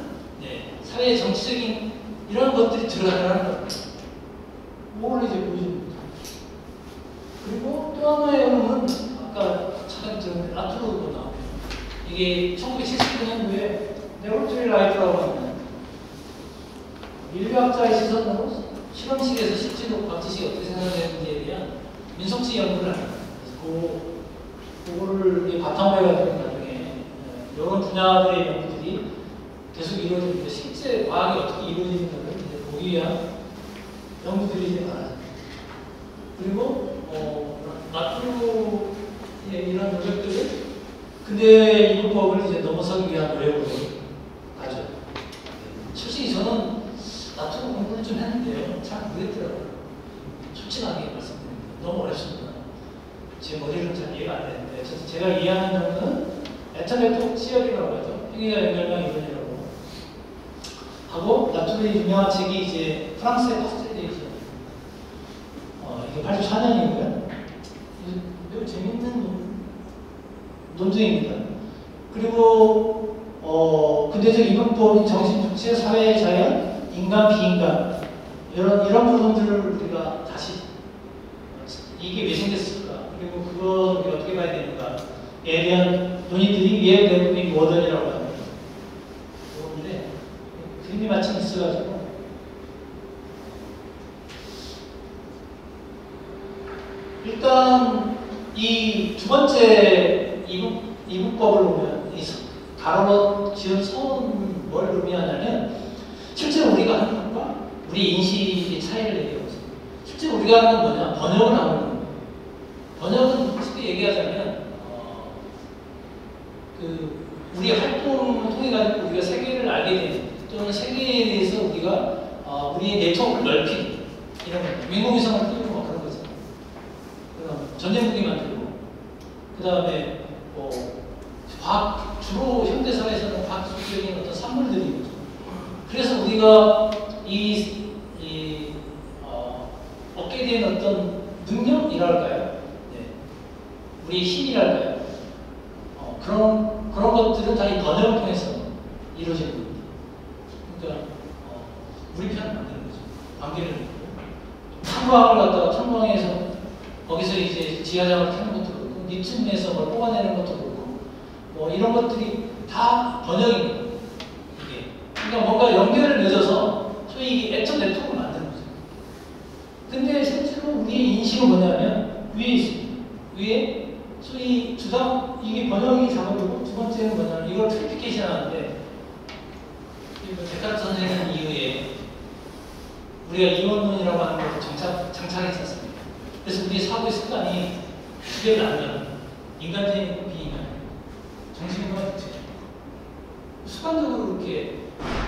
사회의 정치적인 이런 것들이 들어가는 거예요. 그걸 이제 보여주는 거죠. 그리고 또 하나의 의문은 아까 잠깐 들었는데 라투르도 나오고 이게 1979년도에 네오트리 라이트라고 하는 인류학자의 시선으로 실험실에서 실제로 과학지식이 어떻게 생산되는지에 대한 민속지 연구를 합니다. 그거를 바탕으로 해가지고 나중에 이런 분야들의 연구들이 계속 이루어지는데 실제 과학이 어떻게 이루어지는가를 이제 보기 위한 연구들이 이제 많아집니다. 그리고 라투르의 이런 노력들을 근대 이분법을 이제 넘어서기 위한 노력으로 가죠. 솔직히 저는 라투르 공부를 좀 했는데요. 잘 모르겠더라고요. 솔직하게 말씀드립니다. 너무 어렵습니다. 제 머리로는 잘 이해가 안 되는데 제가 이해하는 정도는 엔터네트 시어리라고 하죠. 행위와 연결망 이론이라고 하고 라투르의 유명한 책이 이제 프랑스의 파스텔레이션 이게 84년이고요. 매우 재밌는 논증입니다. 그리고 근대적 이분법인 정신, 정치, 사회, 자연, 인간, 비인간 이런 부분들을 우리가 다시 이게 왜 생겼을까? 그리고 그걸 우리가 어떻게 봐야 되는가에 대한 논의들이 위에 대부분이 모던이라고 합니다. 그런데 그림이 마침 있어가지고 일단 이 두 번째 이분법을 보면 이 가로로 지은 선은 뭘 의미하냐면 실제로 우리가 하는 것과 우리 인식의 차이를 얘기하고 있습니다. 실제 우리가 하는 건 뭐냐? 번역을 하는 거예요. 번역은 쉽게 얘기하자면 우리 활동을 통해 가지고 우리가 세계를 알게 되는 또는 세계에 대해서 우리가 우리의 네트워크를 넓히기 이런 거, 인공위성을 띄우고 뭐 그런 거죠. 그럼 전쟁 무기 만들고, 그 다음에 뭐 과학, 주로 현대 사회에서는 과학적인 어떤 산물들이 있죠. 그래서 우리가 얻게 된 어떤 능력이랄까요? 네. 우리의 힘이랄까요? 그런 것들은 다 이 번역을 통해서 이루어지는 겁니다. 그러니까 우리 편을 만드는 거죠. 관계를 만들고, 탄광을 갖다가 탄광에서 거기서 이제 지하장을 캐는 것도 그렇고, 리튬에서 뭘 뽑아내는 것도 그렇고, 뭐 이런 것들이 다 번역입니다. 이게 그러니까 뭔가 연결을 맺어서 소위 이게 액션 네트워크를 만드는 거죠. 근데 실제로 우리의 인식은 뭐냐면 위에 있습니다. 위에 소위 주당 이게 번역이 작업이고, 두 번째는 뭐냐면 이걸 트리피케이션 하는데, 데카르트 선생님 이후에 우리가 이원론이라고 하는 것을 장착했었습니다. 그래서 우리의 사고의 습관이 두 개를 나누면 인간적인 있고 비인간, 정신과 육체, 습관적으로 이렇게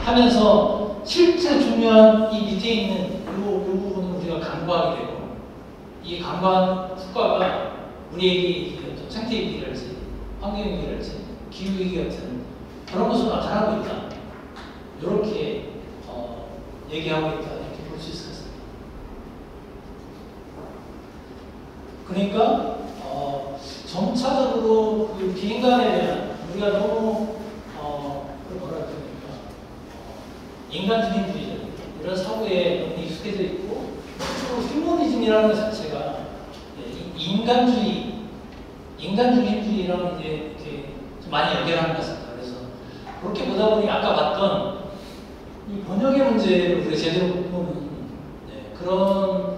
하면서 실제 중요한 이 밑에 있는 이 부분은 우리가 간과하게 되고, 이 간과한 효과가 우리에게 생태위기랄지 환경위기랄지 기후위기 같은 그런 것으로 나타나고 있다. 이렇게 얘기하고 있다. 이렇게 볼 수 있을 것 같습니다. 그러니까 점차적으로 그 비인간에 대한 우리가 너무 뭐라 그럽니까? 인간주의주의 이런 사고에 너무 익숙해져 있고, 또 휴머니즘이라는 것 자체가 인간주의랑 이제 이렇게 좀 많이 연결하는 것 같습니다. 그래서 그렇게 보다 보니 아까 봤던 이 번역의 문제를 우리가 제대로 못 보는 그런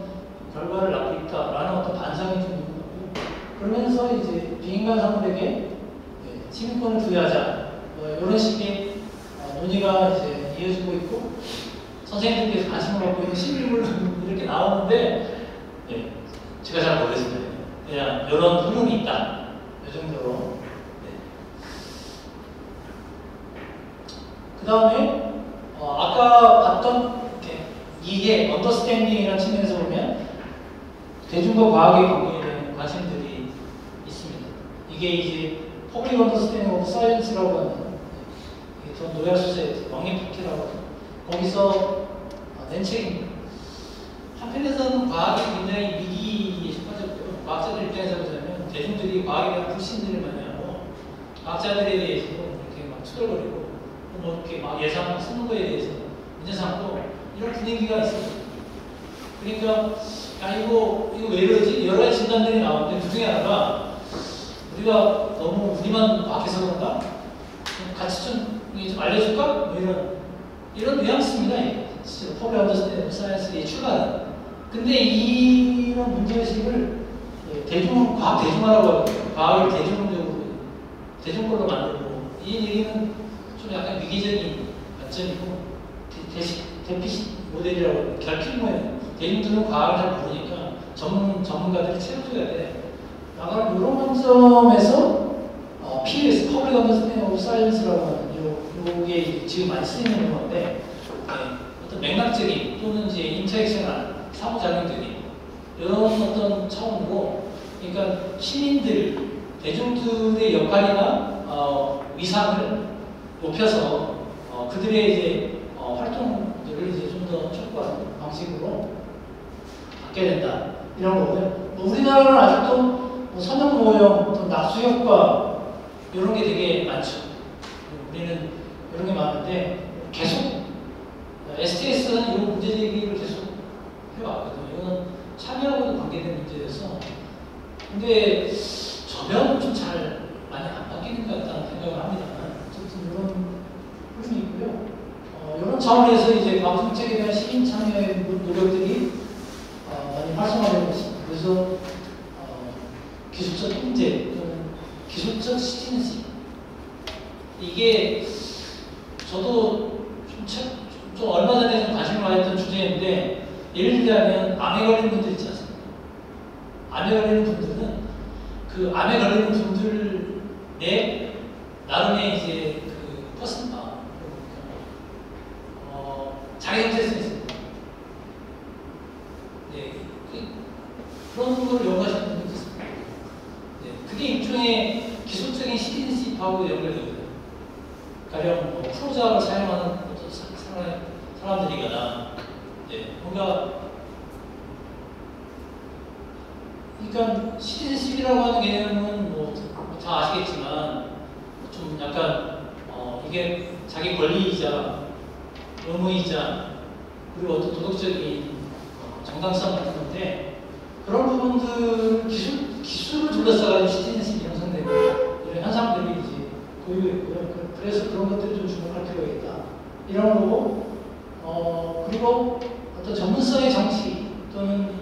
결과를 낳고 있다라는 어떤 반성이 좀 있는 거고요. 그러면서 이제 비인간 사물에게 시민권을 부여하자 이런 식의 논의가 이제 이어지고 있고, 선생님들께서 관심을 갖고 있는 시민물 이렇게 나오는데 제가 잘 모르겠습니다. 그냥 이런 흐름이 있다. 이 정도로. 그 다음에 아까 봤던 이해, 언더스탠딩이라는 측면에서 보면 대중과 과학의 관계에 대한 관심들이 있습니다. 이게 이제 퍼블릭 언더스탠딩 오브 사이언스라고 하는 전 노얄 소사이티, 왕립학회라고 거기서 낸 책입니다. 한편에서는 과학이 굉장히 미기에 속하졌고요. 과학자들 입장에서 보자면 대중들이 과학에 대한 불신들을 많이 하고, 과학자들에 대해서 이렇게 막 투덜거리고, 뭐 이렇게 막 예상 쓰는 거에 대해서 문제 삼고 이런 분위기가 있습니다. 그러니까 이거 왜 이러지? 여러 가지 진단들이 나오는데 그 중에 하나가 우리가 너무 우리만 과학해서 그런가? 같이 좀 알려줄까? 뭐 이런 뉘앙스입니다. 진짜 퍼블릭 언더스탠딩 사이언스의 출발은. 근데 이런 문제의식을 과학 대중화라고 하고, 과학을 대중권로 만들고, 이 얘기는 좀 약간 위기적인 관점이고, 대피식 모델이라고 결핍 모양. 대중들은 과학을 잘 모르니까 전문가들이 채워줘야 돼. 아마 이런 관점에서 POS, 퍼블릭 언더스탠딩 오브 사이언스라고 하는 요게 지금 많이 쓰이는 건데, 어떤 맥락적인 또는 이제 인터랙션한 상호작용들이 이런 어떤 차원으로, 그러니까 시민들, 대중들의 역할이나 위상을 높여서 그들의 이제 활동들을 이제 좀 더 촉구하는 방식으로 바뀌어야 된다. 이런 거고요. 우리나라는 아직도 선형 모형, 또 낙수 효과 이런 게 되게 많죠. 우리는 이런 게 많은데 계속 STS는 이런 문제 제기를 계속 해왔거든요. 이건 참여하고도 관계된 문제여서. 근데 저변은 좀 잘 많이 안 바뀌는 것 같다는 생각을 합니다만, 어쨌든 이런 흐름이 있고요. 이런 차원에서 이제 과학정책에 대한 시민 참여의 노력들이 많이 활성화되고 있습니다. 그래서 기술적 인재 또는 기술적 시티즌십, 이게 저도 좀 얼마 전에 좀 관심을 가졌던 주제인데, 예를 들자면 암에 걸린 분들 있지 않습니까? 암에 걸리는 분들은 그 암에 걸리는 분들의 나름의 이제 그 걸 연구하시는 분들도 있습니다. 네, 그게 일종의 기술적인 시티즌십하고 연결되거든요. 가령 뭐 프로자를 사용하는 어떤 사람들이거나, 네, 뭔가 그러니까 시티즌십이라고 하는 개념은 뭐 다 아시겠지만 좀 약간 이게 자기 권리이자 의무이자 그리고 어떤 도덕적인 정당성 같은 건데 그런 부분들 기술을 둘러싸가지고 시티즌십이 형성되는 이런 현상들이 이제 보이고 있고요. 그래서 그런 것들을 좀 주목할 필요가 있다. 이런 거고 그리고 어떤 전문성의 정치 또는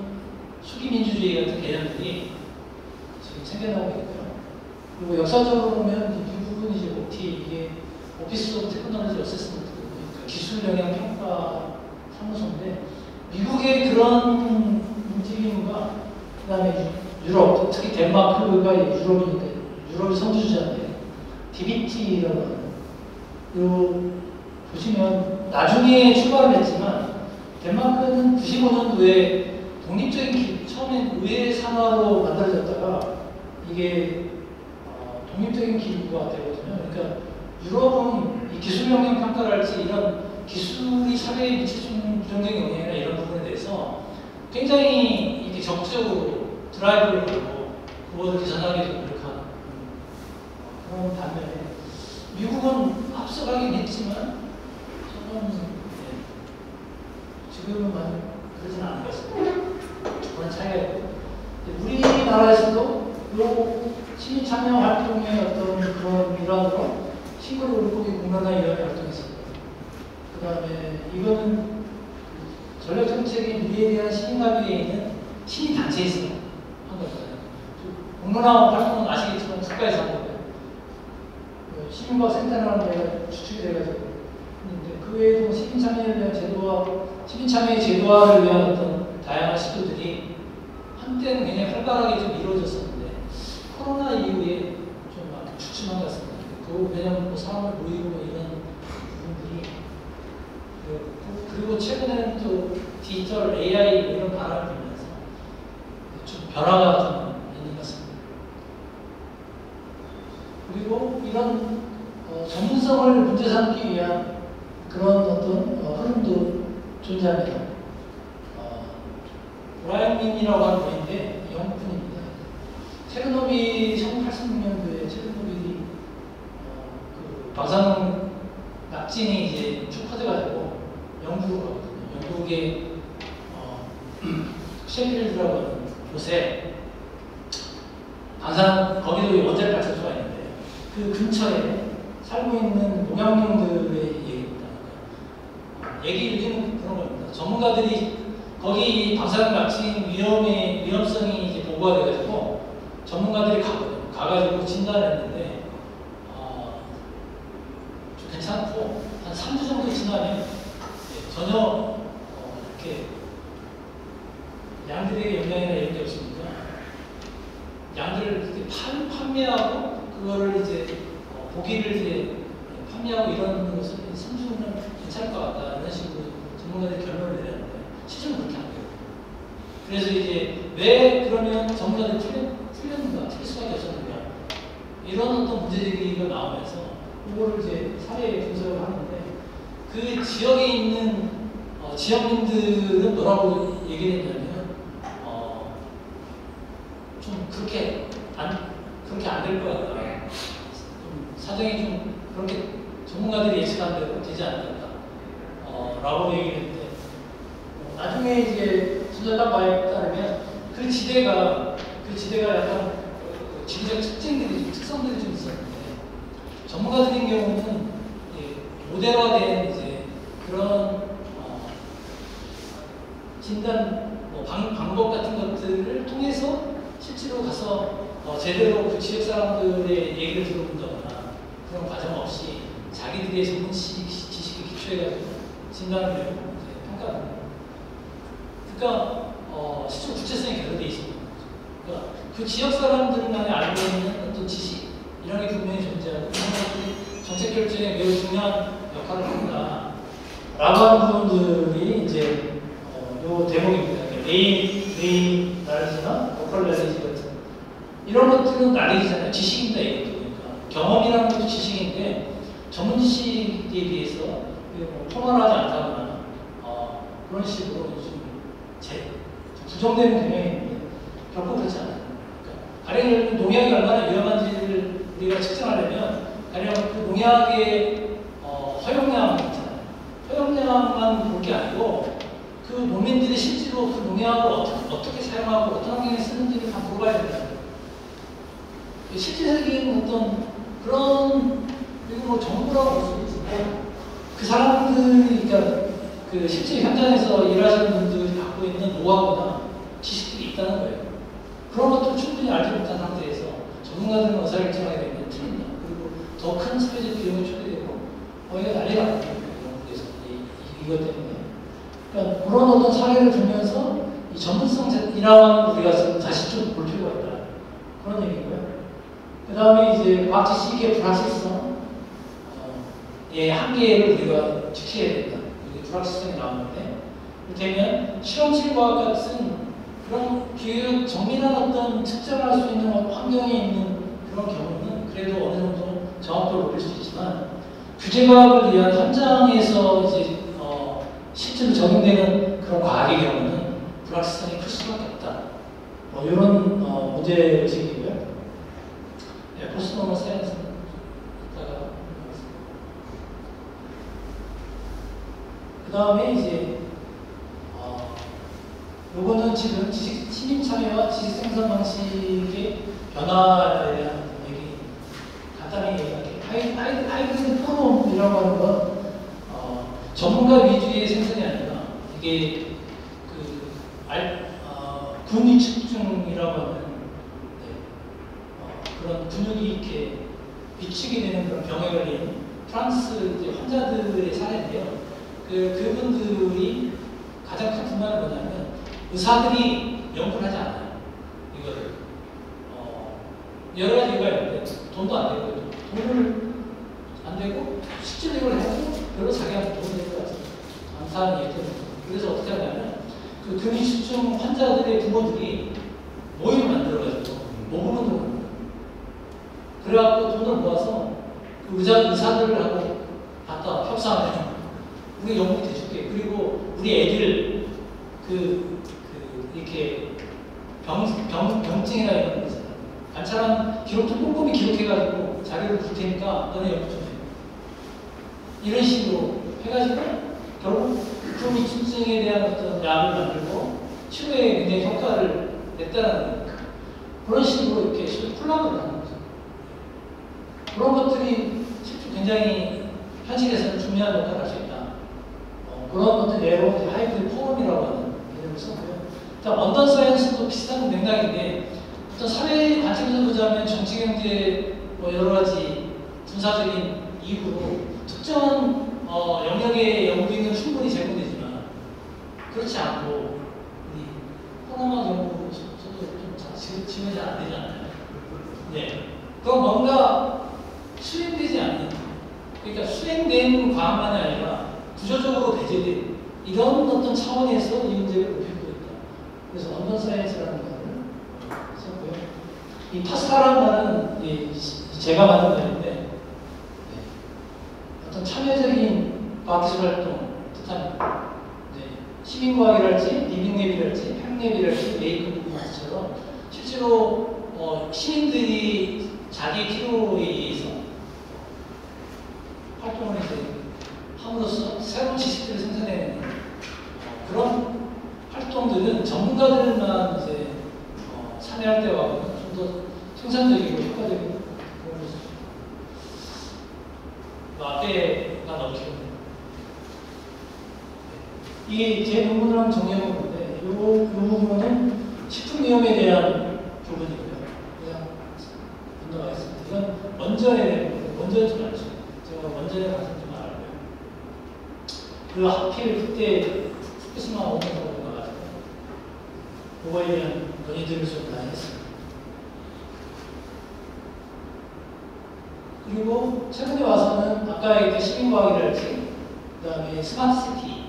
수기민주주의 같은 개념들이 지금 생겨나고 있고요. 그리고 역사적으로 보면 이 부분이 이제 OT, 이게 오피스 오브 테크놀로지 어세스먼트, 그러니까 기술 영향 평가 사무소인데 미국의 그런 움직임과 그다음에 유럽, 특히 덴마크가 유럽이니까 유럽이 선두주자인데 DBT라고 하는 요 보시면 나중에 출발을 했지만 덴마크는 95년도에 독립적인 처음엔 의회 산하로 만들어졌다가 이게 독립적인 기구가 되거든요. 그러니까 유럽은 이 기술 영향 평가랄지 이런 기술이 사회에 미칠 수 있는 부정적인 영향이나 이런 부분에 대해서 굉장히 이렇게 적극적으로 드라이브를 걸고 그것을 개선하기 위해서 노력하는 그런 반면에 미국은 앞서가긴 했지만 지금은 많이 그러지는 않은 것 같습니다. 그런 차이가 있고 우리나라에서도 요 시민 참여 활동의 어떤 그런 일환으로 시골 물고기 공론화위원회 활동했습니다. 그 다음에 이거는 전략정책의 미래에 대한 시민합의에 있는 시민단체에서 한 거잖아요. 공론화 활동은 아시겠지만 국가에서 한 거고요. 시민과학센터라는 데가 주축이 돼가지고 했는데 그 외에도 시민참여에 대한 제도와 시민참여의 제도화를 위한 어떤 다양한 시도들이 한때는 굉장히 활발하게 좀 이루어졌었는데 코로나 이후에 좀 막 주춤한 것 같습니다. 왜냐면 뭐 사람을 모이고 이런 부분들이 그리고 최근에는 또 디지털 AI 이런 바람을 불면서 좀 변화가 좀 있는 것 같습니다. 그리고 이런 전문성을 문제 삼기 위한 그런 어떤 흐름도 존재합니다. 브라이언 이라고 하는 분인데 영국 분입니다. 체르노빌 1986년도에 체르노빌이 그 방사능 낙진이 이제 쭉 퍼져가지고 영국으로 가거든요. 영국의 셰필드라고 하는 곳에 방사능 거기도 원자력 발전소가 있는데 그 근처에 살고 있는 농양민들의 얘기입니다. 얘기는 그런 겁니다. 전문가들이 거기 방사능 낙진 위험성이 이제 보고가 돼가지고 전문가들이 가거든요. 가가지고 진단을 했는데 좀 괜찮고 한 3주 정도 지나면 전혀 이렇게 양들에게 영향이나 이런 게 없으니까 양들을 이렇게 판매하고 그거를 이제 고기를 이제 판매하고 이런 것을 3주면 괜찮을 것 같다 이런 식으로 전문가들이 결론을 내렸는데 실제로 그렇게 안 돼요. 그래서 이제 왜 그러면 전문가들이 틀렸는가, 틀릴 수밖에 없었는가 이런 어떤 문제제기가 나오면서 그거를 이제 사례 분석을 하는데 그 지역에 있는 지역민들은 뭐라고 얘기를 했냐면 좀 그렇게 안 될 것 같다. 사정이 좀 그렇게 전문가들이 예측한 대로 되지 않는다. 라고 얘기를 했는데 나중에 이제 조사가 봐에 따르면 그 지대가 약간 지리적 특성들이 좀 있었는데 전문가들인 경우는 모델화된 이제 그런 진단 방법 같은 것들을 통해서 실제로 가서 제대로 그 지역 사람들의 얘기를 들어본다거나 그런 과정 없이 자기들의 전문 지식에 기초해가지고 진단을 내고 평가합니다. 그러니까 실제로 구체성이 결여되어 있습니다. 그러니까 그 지역 사람들만이 알고 있는 어떤 지식 이런 게 분명히 존재하고 그런 것들이 정책 결정에 매우 중요한 역할을 한다. 라고 하는 부분들이 이제 요 대목입니다. 레이 나르지나 컬러리지 같은 이런 것들은 날리잖아요. 지식입니다. 이것도 그러니까 경험이라는 것도 지식인데 전문 지식에 비해서 뭐 통할하지 않다거나 그런 식으로 좀 부정되는 경향이 있는데 결코 그렇지 않아요. 그러니까 가령 농약이 얼마나 위험한지를 우리가 측정하려면 가령 그 농약의 허용량 있잖아요. 허용량만 볼 게 아니고 그 농민들이 실제로 그 농약을 어떻게 사용하고 어떤 환경에 쓰는지를 다 물어봐야 된다. 실질적인 어떤 그런 그리고 뭐 정보라고 볼 수 있는데 그 사람들이 그러니까 그 실제 현장에서 일하시는 분들이 갖고 있는 노하우나 지식들이 있다는 거예요. 그런 것들을 충분히 알지 못한 상태에서 전문가들은 의사결정하게 되면 틀린다. 그리고 더 큰 사회적 비용이 초래되고 이게 난리가 나요. 그래서 이것 때문에. 그러니까 그런 어떤 사례를 들면서 이 전문성이라는 우리가 다시 좀 볼 필요가 있다. 그런 얘기고요. 그 다음에 이제 과학 지식의 불확실성, 한계를 우리가 직시해야 된다. 이게 불확실성이 나오는데, 이를테면 실험실 과학 같은 그런 정밀한 어떤 측정할 수 있는 환경에 있는 그런 경우는 그래도 어느 정도 정확도를 올릴 수 있지만, 규제과학을 위한 현장에서 이제 실제로 적용되는 그런 과학의 경우는 불확실성이 클 수밖에 없다. 이런 문제의식이고요. 네, 포스트노멀 사이언스는 이따가 그 다음에 이제 요거는 지금 시민 참여와 지식 생산 방식의 변화에 대한 얘기 간단히 얘기할게요. 하이브리드 포럼이라고 하는 건 전문가 위주의 생산이 아니라 이게 근위 측정이라고 하는 그런 근육이 이렇게 비축이 되는 그런 병에 걸린 프랑스 환자들의 사례인데요. 그분들이 가장 큰 불만은 뭐냐면 의사들이 연구를 하지 않아요. 이거를 여러 가지 이유가 있는데 돈도 안 되고 돈을 안 되고 실제로 이걸 해도 별로 자기한테 도움이 될 것 같지 않다는 얘기죠. 그래서 어떻게 하냐면 그 근위축증 환자들의 부모들이 모임을 만들어가지고 모금운동을 그래갖고 돈을 모아서 그 의사들하고 갖다 협상하면 우리 연구 대줄게. 그리고 우리 애들 이렇게 병증이나 이런 거 있잖아요. 관찰한 기록도 꼼꼼히 기록해가지고 자료를 줄 테니까 너네 연구 좀 해. 이런 식으로 해가지고 결국 근위축증에 대한 어떤 약을 만들고 치료에 굉장히 효과를 냈다는 그런 식으로 이렇게 콜라보를 하는 거죠. 그런 것들이 실제 굉장히 현실에서는 중요한 역할을 할 수 있다. 그런 어떤 예로 하이브리드 포럼이라고 하는 개념을 썼고요. 일단 언더 사이언스도 비슷한 맥락인데 어떤 사회 관점에서 보자면 정치, 경제 여러 가지 군사적인 이유로 특정한 영역의 연구비는 충분히 제공되지만 그렇지 않고 우리 코로나 연구 저도 좀 지원이 잘 안 되잖아요. 네, 그럼 뭔가 수행되지 않는, 그러니까 수행된 과학만이 아니라 구조적으로 배제된 이런 어떤 차원에서 이 문제를 볼 필요가 있다. 그래서 언더 사이언스라는 말을 썼고요. 이 파스칼이라는 말은 제가 만든 말인데 어떤 참여적인 과학기술 활동 뜻합니다. 시민과학이랄지 리빙랩이랄지 평랩이랄지 메이크업처럼 실제로 시민들이 자기 필요에 의해서 활동을 함으로써 새로운 지식들을 생산해내는 그런 활동들은 전문가들만 이제 참여할 때와 좀 더 생산적이고 효과적이고 그런 모습. 앞에가 너무 길었네요. 이게 제 논문이랑 정리해본 건데 이 부분은 식품 위험에 대한 부분이고요. 그냥 건너가겠습니다. 이건 원전에 대한 부분, 원전은 좀 알죠. 제가 원전에 가서 좀 알고요. 그리고 하필 그때 후쿠시마 원전으로 가가지고 그거에 대한 논의들을 좀 많이 했습니다. 그리고 최근에 와서는 아까 얘기했던 시민과학이랄지 그 다음에 스마트시티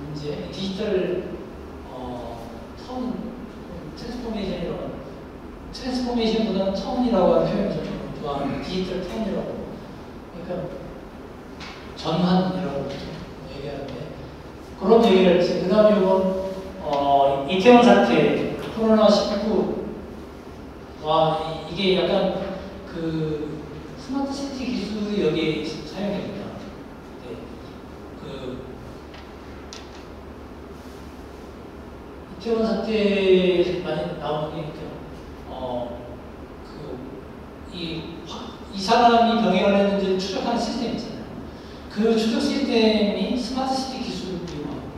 문제, 디지털 타운 트랜스포메이션이라고 트랜스포메이션보다는 턴이라고 하는 표현을 좀 좋아하는 디지털 턴이라고. 그러니까 전환이라고 얘기하는데 그런 얘기를 했어요. 그 다음에 이건 이태원 사태, 코로나19, 이게 약간 그 스마트 시티 기술이 여기에 사용됩니다. 네. 그 이태원 사태에 많이 나오는 게 이 사람이 병에 걸렸는지를 추적하는 시스템 있잖아요. 그 추적 시스템이 스마트 시티 기술을 이용합니다.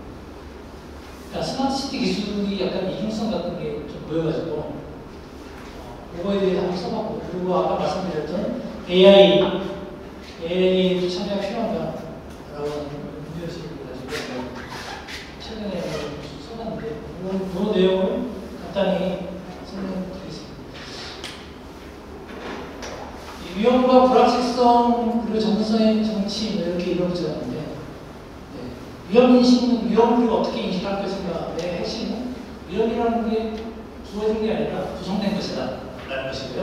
그러니까 스마트 시티 기술이 약간 이중성 같은 게 좀 보여가지고 그거에 대해서 한번 써봤고, 그리고 아까 말씀드렸던 AI도 참여가 필요한가라고 하는 문제의식을 가지고 최근에 써봤는데 그 내용을 간단히 설명드리겠습니다. 위험과 불확실성 그리고 전문성의 정치 이렇게 이루어졌는데 위험인식은 위험을 어떻게 인식할 것인가의 핵심은 위험이라는 게 주어진 게 아니라 구성된 것이다 라는 것이고요.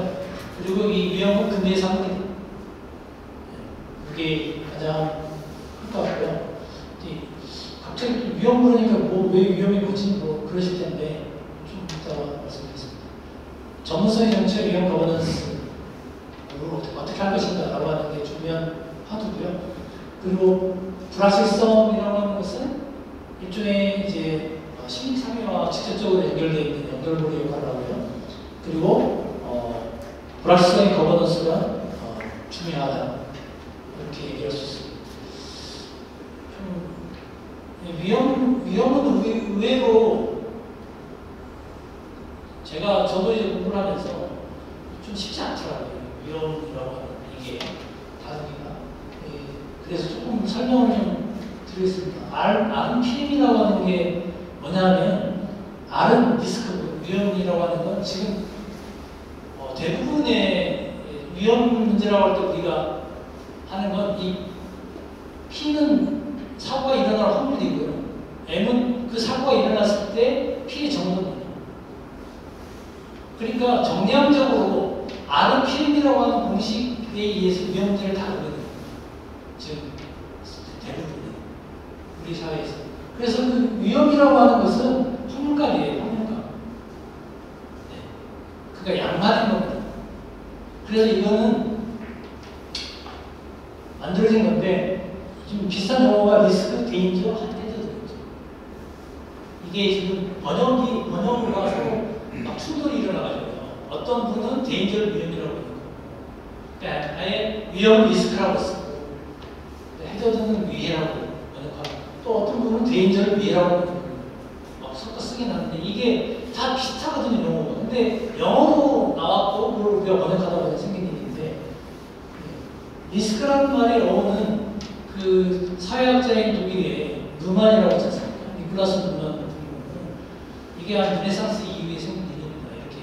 그리고 이 위험은 근대의 산물이다. 그게 가장 큰 것 같고요. 갑자기 위험 그러니까 왜 위험이 뭐지 그러실 텐데 좀 이따가 말씀드리겠습니다. 전문성의 정치와 위험 거버넌스 어떻게 할 것인가 라고 하는 게 중요한 화두고요. 그리고 불확실성이라고 하는 것은 일종의 이제 심리상해와 직접적으로 연결되어 있는 연결고리 역할을 하고요. 그리고 불확실성의 거버넌스가 중요하다 이렇게 얘기할 수 있습니다. 위험은 의외로 저도 이제 공부를 하면서 좀 쉽지 않더라고요. 위험이라고 하는 이게 다루기가. 그래서 조금 설명을 좀 드리겠습니다. RPM이라고 하는 게 뭐냐면 R은 리스크고 위험이라고 하는 건 지금 대부분의 위험 문제라고 할 때 우리가 하는 건 이 P는 사고가 일어날 확률이고요. M은 그 사고가 일어났을 때 피해 정도입니다. 그러니까 정량적으로 R은 PM이라고 하는 공식에 의해서 위험 문제를 다루거든요. 지금 대부분 우리 사회에서. 그래서 그 위험이라고 하는 것은 확률값이에요. 확률값. 그러니까 양만인 겁니다. 그래서 이거는 만들어진 건데 좀 비싼 용어가 리스크, 데인저, 한테드 이게 지금 번역어가 서로 막 충돌이 일어나가지고 어떤 분은 데인저를 위험이라고 하는 거고, 그러니까 아예 위험 리스크라고 쓰고, 해저드는 위해라고 번역하고, 또 어떤 분은 데인저를 위해라고 하는 거고, 막 섞어 쓰긴 하는데 이게 다 비슷하거든요, 영어가. 근데 영어로 나왔고 그걸 우리가 번역하다 보니 생긴 일인데, 리스크라는 말의 어원은 그 사회학자인 독일의 누만이라고 하지 않습니까? 니콜라스 누만 같은 경우는 이게 한 르네상스 이후에 생긴 일입니다. 이렇게.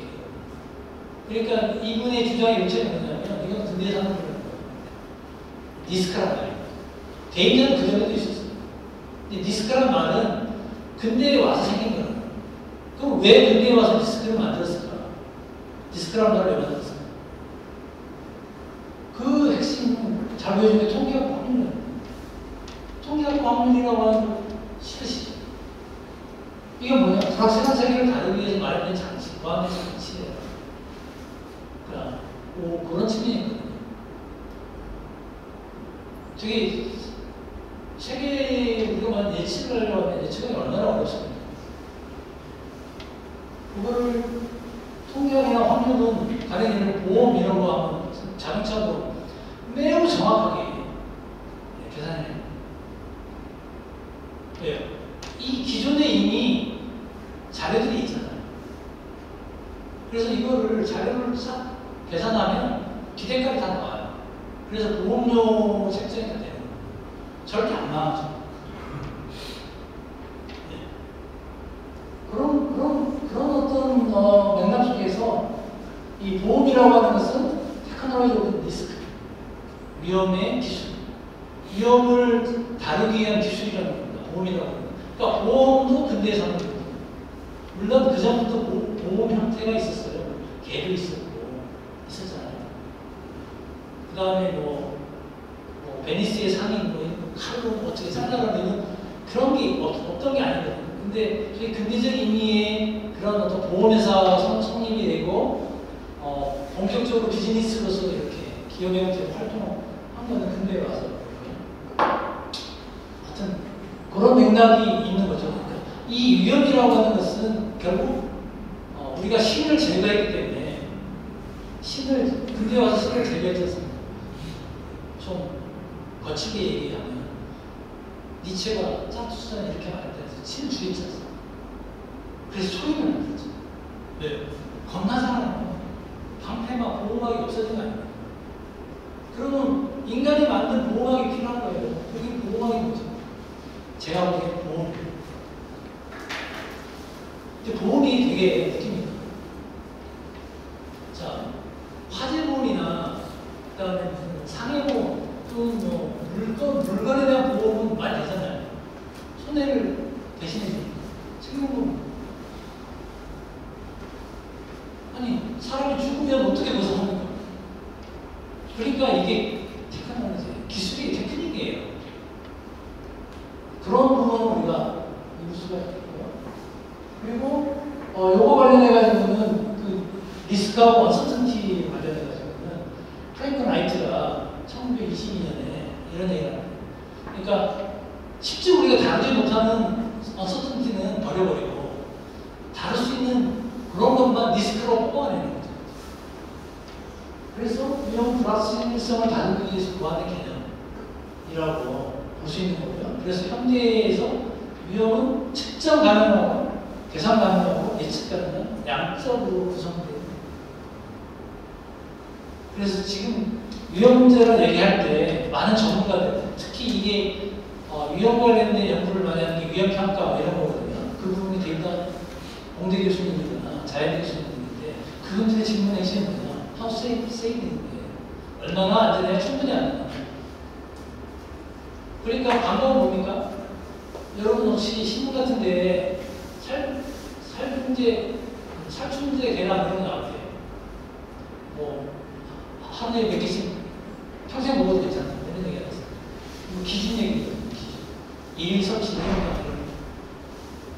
그러니까 이분의 주장의 요체는 뭐냐면 이건 근대의 산업이라는 거예요. 리스크란 말이에요. 데인저는 그전에도 있었어요. 근데 리스크란 말은 근대에 와서 생긴 거예요. 그럼 왜 근대에 와서 리스크를 만들었을까? 리스크란 말을 왜 만들었을까? 그 핵심은 잘 보여준 게 통계학 확률이에요. 통계학 확률이라고 하는 건 싫으시죠? 이게 뭐냐? 불확실한 세계를 다루기 위해서 마련된 장치, 과학의 장치예요. 그러니까 그런 측면이 있거든요. 저기 세계에 우리가 만 예측을 하려고 하면 예측이 얼마나 어렵습니까? 그거를 통계학이나 확률은 가령 보험 이런 거 하면 자동차도 매우 정확하게 계산해요. 왜요? 이 기존에 이미 자료들이 있잖아요. 그래서 이거를 자료를 싹 계산하면 기대값이 다 나와요. 그래서 보험료 책정이 다 되는 거예요. 절대 안 망하죠. 네. 그런 어떤 맥락 속에서 이 보험이라고 하는 것은 테크놀로지적 리스크, 위험의 기술, 위험을 다루기 위한 기술이라는 겁니다. 보험이라고 하는 겁니다. 그러니까 보험도 근대의 산업입니다. 물론 그 전부터 보험 형태가 있었어요. 개도 있었고 그 다음에 베니스의 상인, 칼로 어떻게 잘라가면 그런 게 없던 게 아니거든요. 근데 저희 근대적 의미의 그런 어떤 보험회사 성립이 되고, 본격적으로 비즈니스로서 이렇게 기업형태로 활동한 거는 근대에 와서. 하여튼, 그런 맥락이 있는 거죠. 그러니까 이 위험이라고 하는 것은 결국, 우리가 신을 제거했기 때문에, 근대에 와서 신을 제거했지 않습니까? 좀 거칠게 얘기하면, 니체가 짜투스탄에 이렇게 말했다 해서 신 죽였지 않습니까? 그래서 소리는 안 듣죠. 네. 겁나잖아요. 방패막, 보호막이 없어진 거 아닙니까? 그러면 인간이 만든 보호막이 필요한 거예요. 여기 보호막이 뭐죠? 제가 보기엔 보험이에요. 근데 보험이 되게 느낍니다. 자, 화재보험이나, 그 다음에 무슨 상해보험, 또 물건에 대한 보험은 많이 되잖아요. 손해를 대신해 줍니다. 책임보험. 아니, 사람이 죽으면 어떻게 보상합니까? 그러니까 이게 기술이 테크닉이에요. 그런 부분은 우리가 볼 수가 있고요. 그리고 요거 관련해가지고는 그 리스크하고 언서튼티 관련해가지고는 프랭크 라이트가 1922년에 이런 얘기를 합니다. 그러니까 실제 우리가 다루지 못하는 언서튼티는 버려버리고 다룰 수 있는 그런 것만 리스크로 뽑아내는 거죠. 그래서 위험 불확실성을 다루기 위해서 구하는 개념이라고 볼 수 있는 거고요. 그래서 현대에서 위험은 측정 가능하고 계산 가능하고 예측 가능한 양적으로 구성돼요. 그래서 지금 위험 문제를 얘기할 때 많은 전문가들, 특히 이게 위험 관련된 연구를 많이 하는 게 위험 평가 이런 거거든요. 그 부분이 대부분 공대 교수님이거나 자연 교수님인데 그분들의 질문의 핵심은 뭐냐? How safe인데 얼마나 안전해야 충분히 안전하냐? 그러니까 방법은 뭡니까? 여러분 혹시 신문 같은데 살충제 계란 이런 거 나올 때 하루에 몇 개씩 평생 먹어도 괜찮아. 이런 얘기 하셨어요. 기준 얘기거든요. 기준. 1, 30, 이런 거.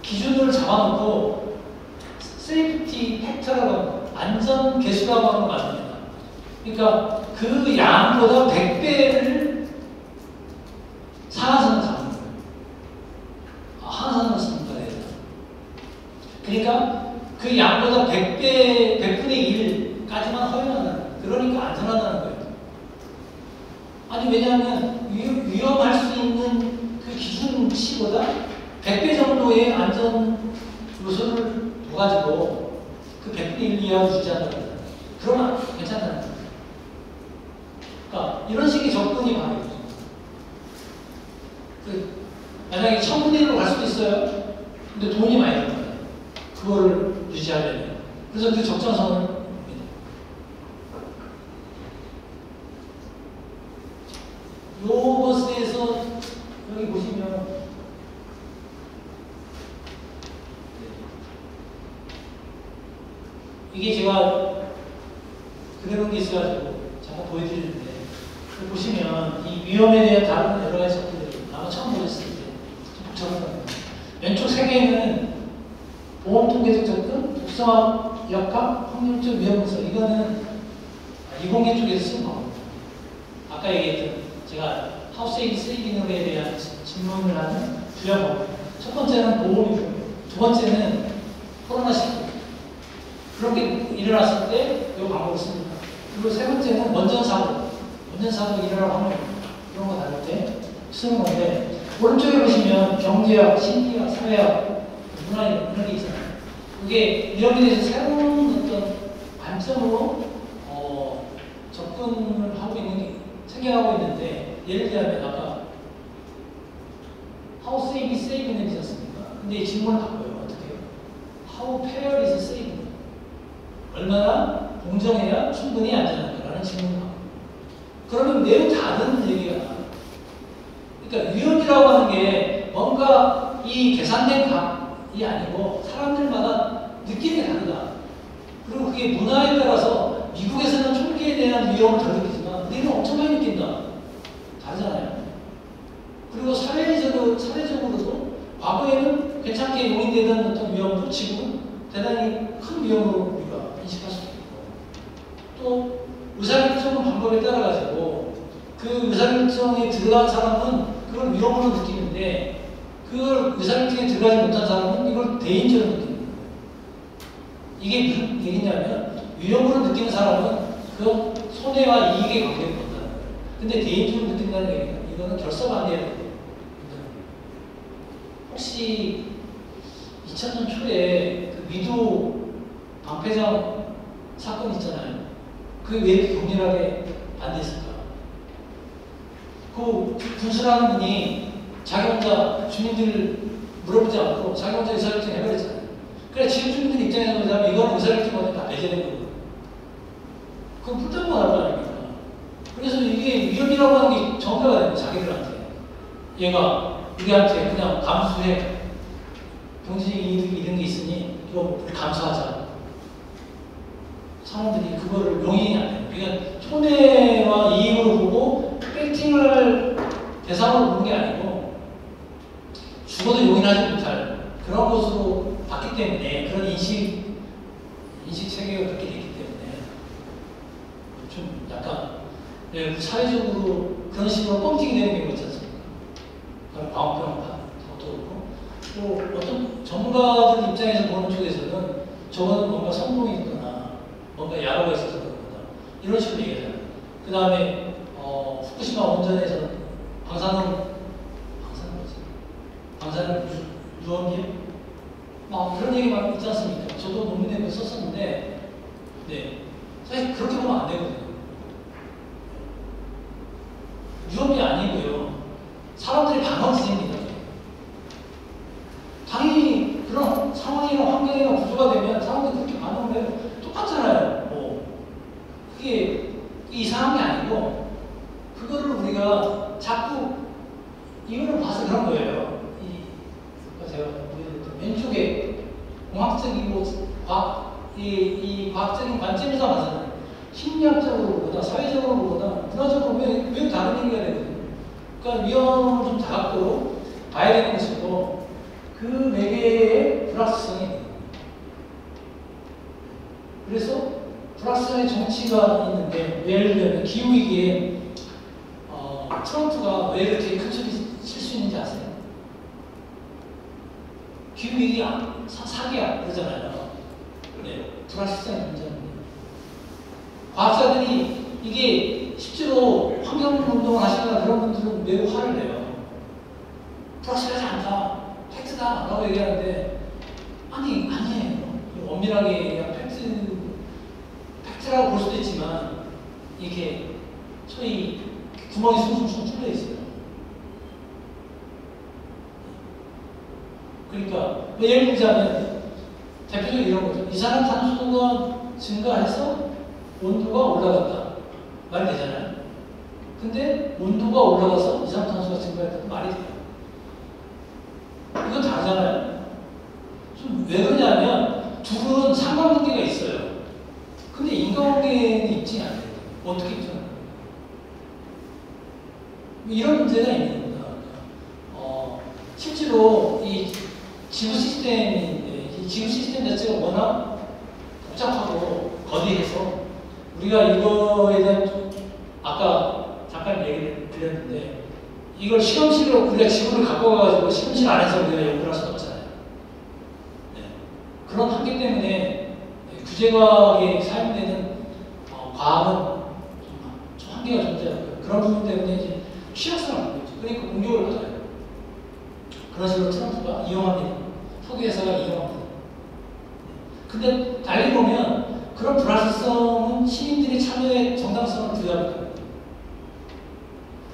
기준을 잡아놓고 세이프티 팩터라고 안전 개수라고 하는 거 맞습니다. 그러니까 그 양보다 100배를 상한선을 잡는 거예요. 항산화 쓰는 거예요. 그러니까 그 양보다 100분의 1까지만 허용하는 거예요. 그러니까 안전하다는 거예요. 아니 왜냐하면 위험할 수 있는 그 기준치보다 100배 정도의 안전 요소를 둬가지고 그 100분의 1 이하로 유지한다는 거예요. 그러면 괜찮다는 거예요. 그러니까 이런 식의 접근이 바로 있죠. 만약에 1000분의 1로 갈 수도 있어요. 근데 돈이 많이 들어가요. 그거를 유지하려면. 그래서 그 적정선은 요것에서 여기 보시면 이게 제가 그려놓은 게 있어가지고 잠깐 보여드리는데 보시면 이 위험에 대한 다른 여러 가지 것들을 아마 처음 보셨을 때 복잡한 겁니다. 왼쪽 세 개는 보험 통계적 접근, 독성학, 역학, 확률적 위험 분석. 이거는 이공계 쪽에서 쓴 거거든요. 아까 얘기했던 제가 하우스에이드 세이빙에 대한 질문을 하는 주요 범위. 첫 번째는 보험이고, 두 번째는 코로나19. 그렇게 일어났을 때 이 방법을 씁니다. 그리고 세 번째는 원전사고 일어나고 하면 이런 거 다룰 때 쓰는 건데, 오른쪽에 보시면 경제학, 심리학, 사회학, 문화학 이런 게 있잖아요. 이게 위험에 대해서 새로운 어떤 관점으로 접근을 하고 있는 게 생겨나고 있는데, 예를 들면 아까 How safe is saving 되지 않습니까? 근데 이 질문을 바꿔요. 어떻게 해요? How fair is saving? 얼마나 공정해야 충분히 안전한가라는 질문을 바꿔요. 그러면 매우 다른 얘기가 나와요. 그러니까 위험이라고 하는 게 뭔가 이 계산된 값이 아니고 사람들마다 느낌이 다르다. 그리고 그게 문화에 따라서 미국에서는 총기에 대한 위험을 덜 느끼지만 우리는 엄청 치고는 대단히 큰 위험으로 우리가 인식할 수 있고, 또 의사결정 방법에 따라 가지고 그 의사결정에 들어간 사람은 그걸 위험으로 느끼는데, 그걸 의사결정에 들어가지 못한 사람은 이걸 대인적으로 느끼는 거예요. 이게 무슨 얘기냐면, 위험으로 느끼는 사람은 그 손해와 이익에 관계를 본다는 거예요. 근데 대인적으로 느낀다는 얘기는 이거는 결사반대야 돼요. 혹시 2000년 초에 그 미도 방패장 사건 있잖아요. 그게 왜 이렇게 격렬하게 반대했을까? 그 군수라는 분이 자기 혼자 주민들 물어보지 않고 자기 혼자 의사결정 해버렸잖아요. 그래, 지금 주민들 입장에서 보자면 이거는 의사결정보다 다 배제된 거거든요. 그건 불단만 할 거 아닙니까? 그래서 이게 위험이라고 하는 게 정가가 됩니다, 자기들한테. 얘가 우리한테 그냥 감수해. 경제적인 이득 이런 게 있으니 이거 우리 감수하자. 사람들이 그거를 용인이 안 돼요. 그러니까 손해와 이익으로 보고 벨팅을 할 대상으로 보는 게 아니고 죽어도 용인하지 못할 그런 것으로 봤기 때문에, 그런 인식 체계가 그렇게 됐기 때문에 좀 약간 사회적으로 그런 식으로 뻥튀기 되는 경우가 있지 않습니까? 광우병 것도 그렇고, 또 어떤 전문가들 입장에서 보는 쪽에서는 저거는 뭔가 성공이 있거나 뭔가 야로가 있어서 그런 거다, 이런 식으로 얘기하잖아요. 그 다음에 후쿠시마 원전에서 방사능 유언비어 막 그런 얘기 막 있지 않습니까? 저도 논문에 썼었는데, 네, 사실 그렇게 보면 안 되거든요. 유언비 아니고요, 사람들이 방황지입니다. 당연히 그런 상황이나 환경이나 구조가 되면 사람들이 그렇게 반응을 해요. 똑같잖아요. 그게 이상한 게 아니고, 그거를 우리가 자꾸 이거를 봐서 그런 거예요. 제가 왼쪽에 공학적이고 이 과학적인 관점에서 봐서는 심리학적으로 보다 사회적으로 보다 문화적으로 왜 다른 얘기가 되거든요. 그러니까 위험을 좀 다각도로 봐야 되는 것이고, 그 매개의 불확실성이, 그래서 불확실성의 정치가 있는데, 예를 들면 기후위기에 트럼프가 왜 이렇게 큰 소리 칠 수 있는지 아세요? 기후위기 사기야 그러잖아요. 네, 불확실성이 존재합니다. 과학자들이 이게 실제로 환경운동을 하시거나 그런 분들은 매우 화를 내요. 불확실하지 않다, 팩트다 라고 얘기하는데, 아니에요. 엄밀하게 팩트라고 볼 수도 있지만, 이렇게 소위 구멍이 숭숭숭 뚫려 있어요. 그러니까 예를 들자면 대표적으로 이런 거죠. 이산화탄소가 증가해서 온도가 올라갔다, 말이 되잖아요. 근데 온도가 올라가서 이산화탄소가 증가했다도 말이 돼요. 이건 다르잖아요. 좀 왜 그러냐면 둘은 상관관계가 있어요. 근데 인과관계는 있지 않아요. 어떻게 있죠? 이런 문제가 있는 겁니다. 실제로 이 지구 시스템인데, 이 지구 시스템 자체가 워낙 복잡하고 거대해서 우리가 이거에 대한, 아까 잠깐 얘기를 드렸는데, 이걸 실험실로 우리가 지구를 갖고 가가지고 실험실 안에서 우리가 연구를 할 수는 없잖아요. 네. 그런 한계 때문에 구제과학에 사용되는 과학은 좀 한계가 존재하고요. 그런 부분 때문에 이제 취약성을 갖고 있죠. 그러니까 공격을 받아요. 그런 식으로 트럼프가 이용합니다. 석유회사가 이용합니다. 근데 달리 보면 그런 불확실성은 시민들의 참여의 정당성을 부여합니다.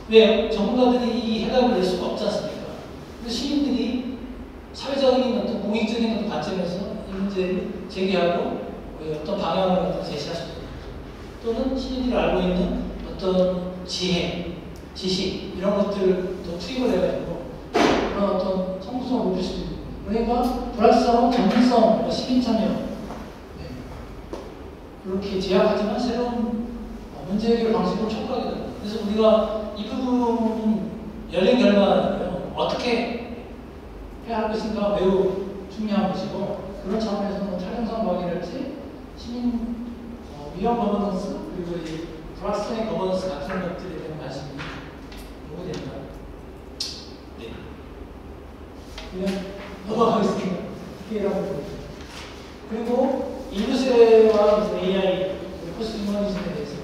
왜요? 전문가들이 이 해답을 낼 수가 없지 않습니까? 그래서 시민들이 사회적인 어떤 공익적인 어떤 관점에서 이 문제를 제기하고 어떤 방향을 제시할 수 있는, 또는 시민들이 알고 있는 어떤 지혜, 지식 이런 것들도 투입을 해가지고 그런 어떤 성공성을 높일 수도 있고, 그러니까 불확실성, 전문성, 시민 참여, 네, 그렇게 제약하지만 새로운 문제 해결 방식으로 촉구하게 됩니다. 그래서 우리가 이 부분은 열린 결과니까요. 어떻게 해야 할 것인가 매우 중요한 것이고, 그런 차원에서 뭐 탈영상 과학이랄지 시민 위험 거버넌스 그리고 이 불확실성의 거버넌스 같은 것들에 대한 관심이 요구된다. 네. 그냥 넘어가겠습니다. PK라고 부르죠. 그리고 인류세와 AI, 포스트 휴머니즘에 대해서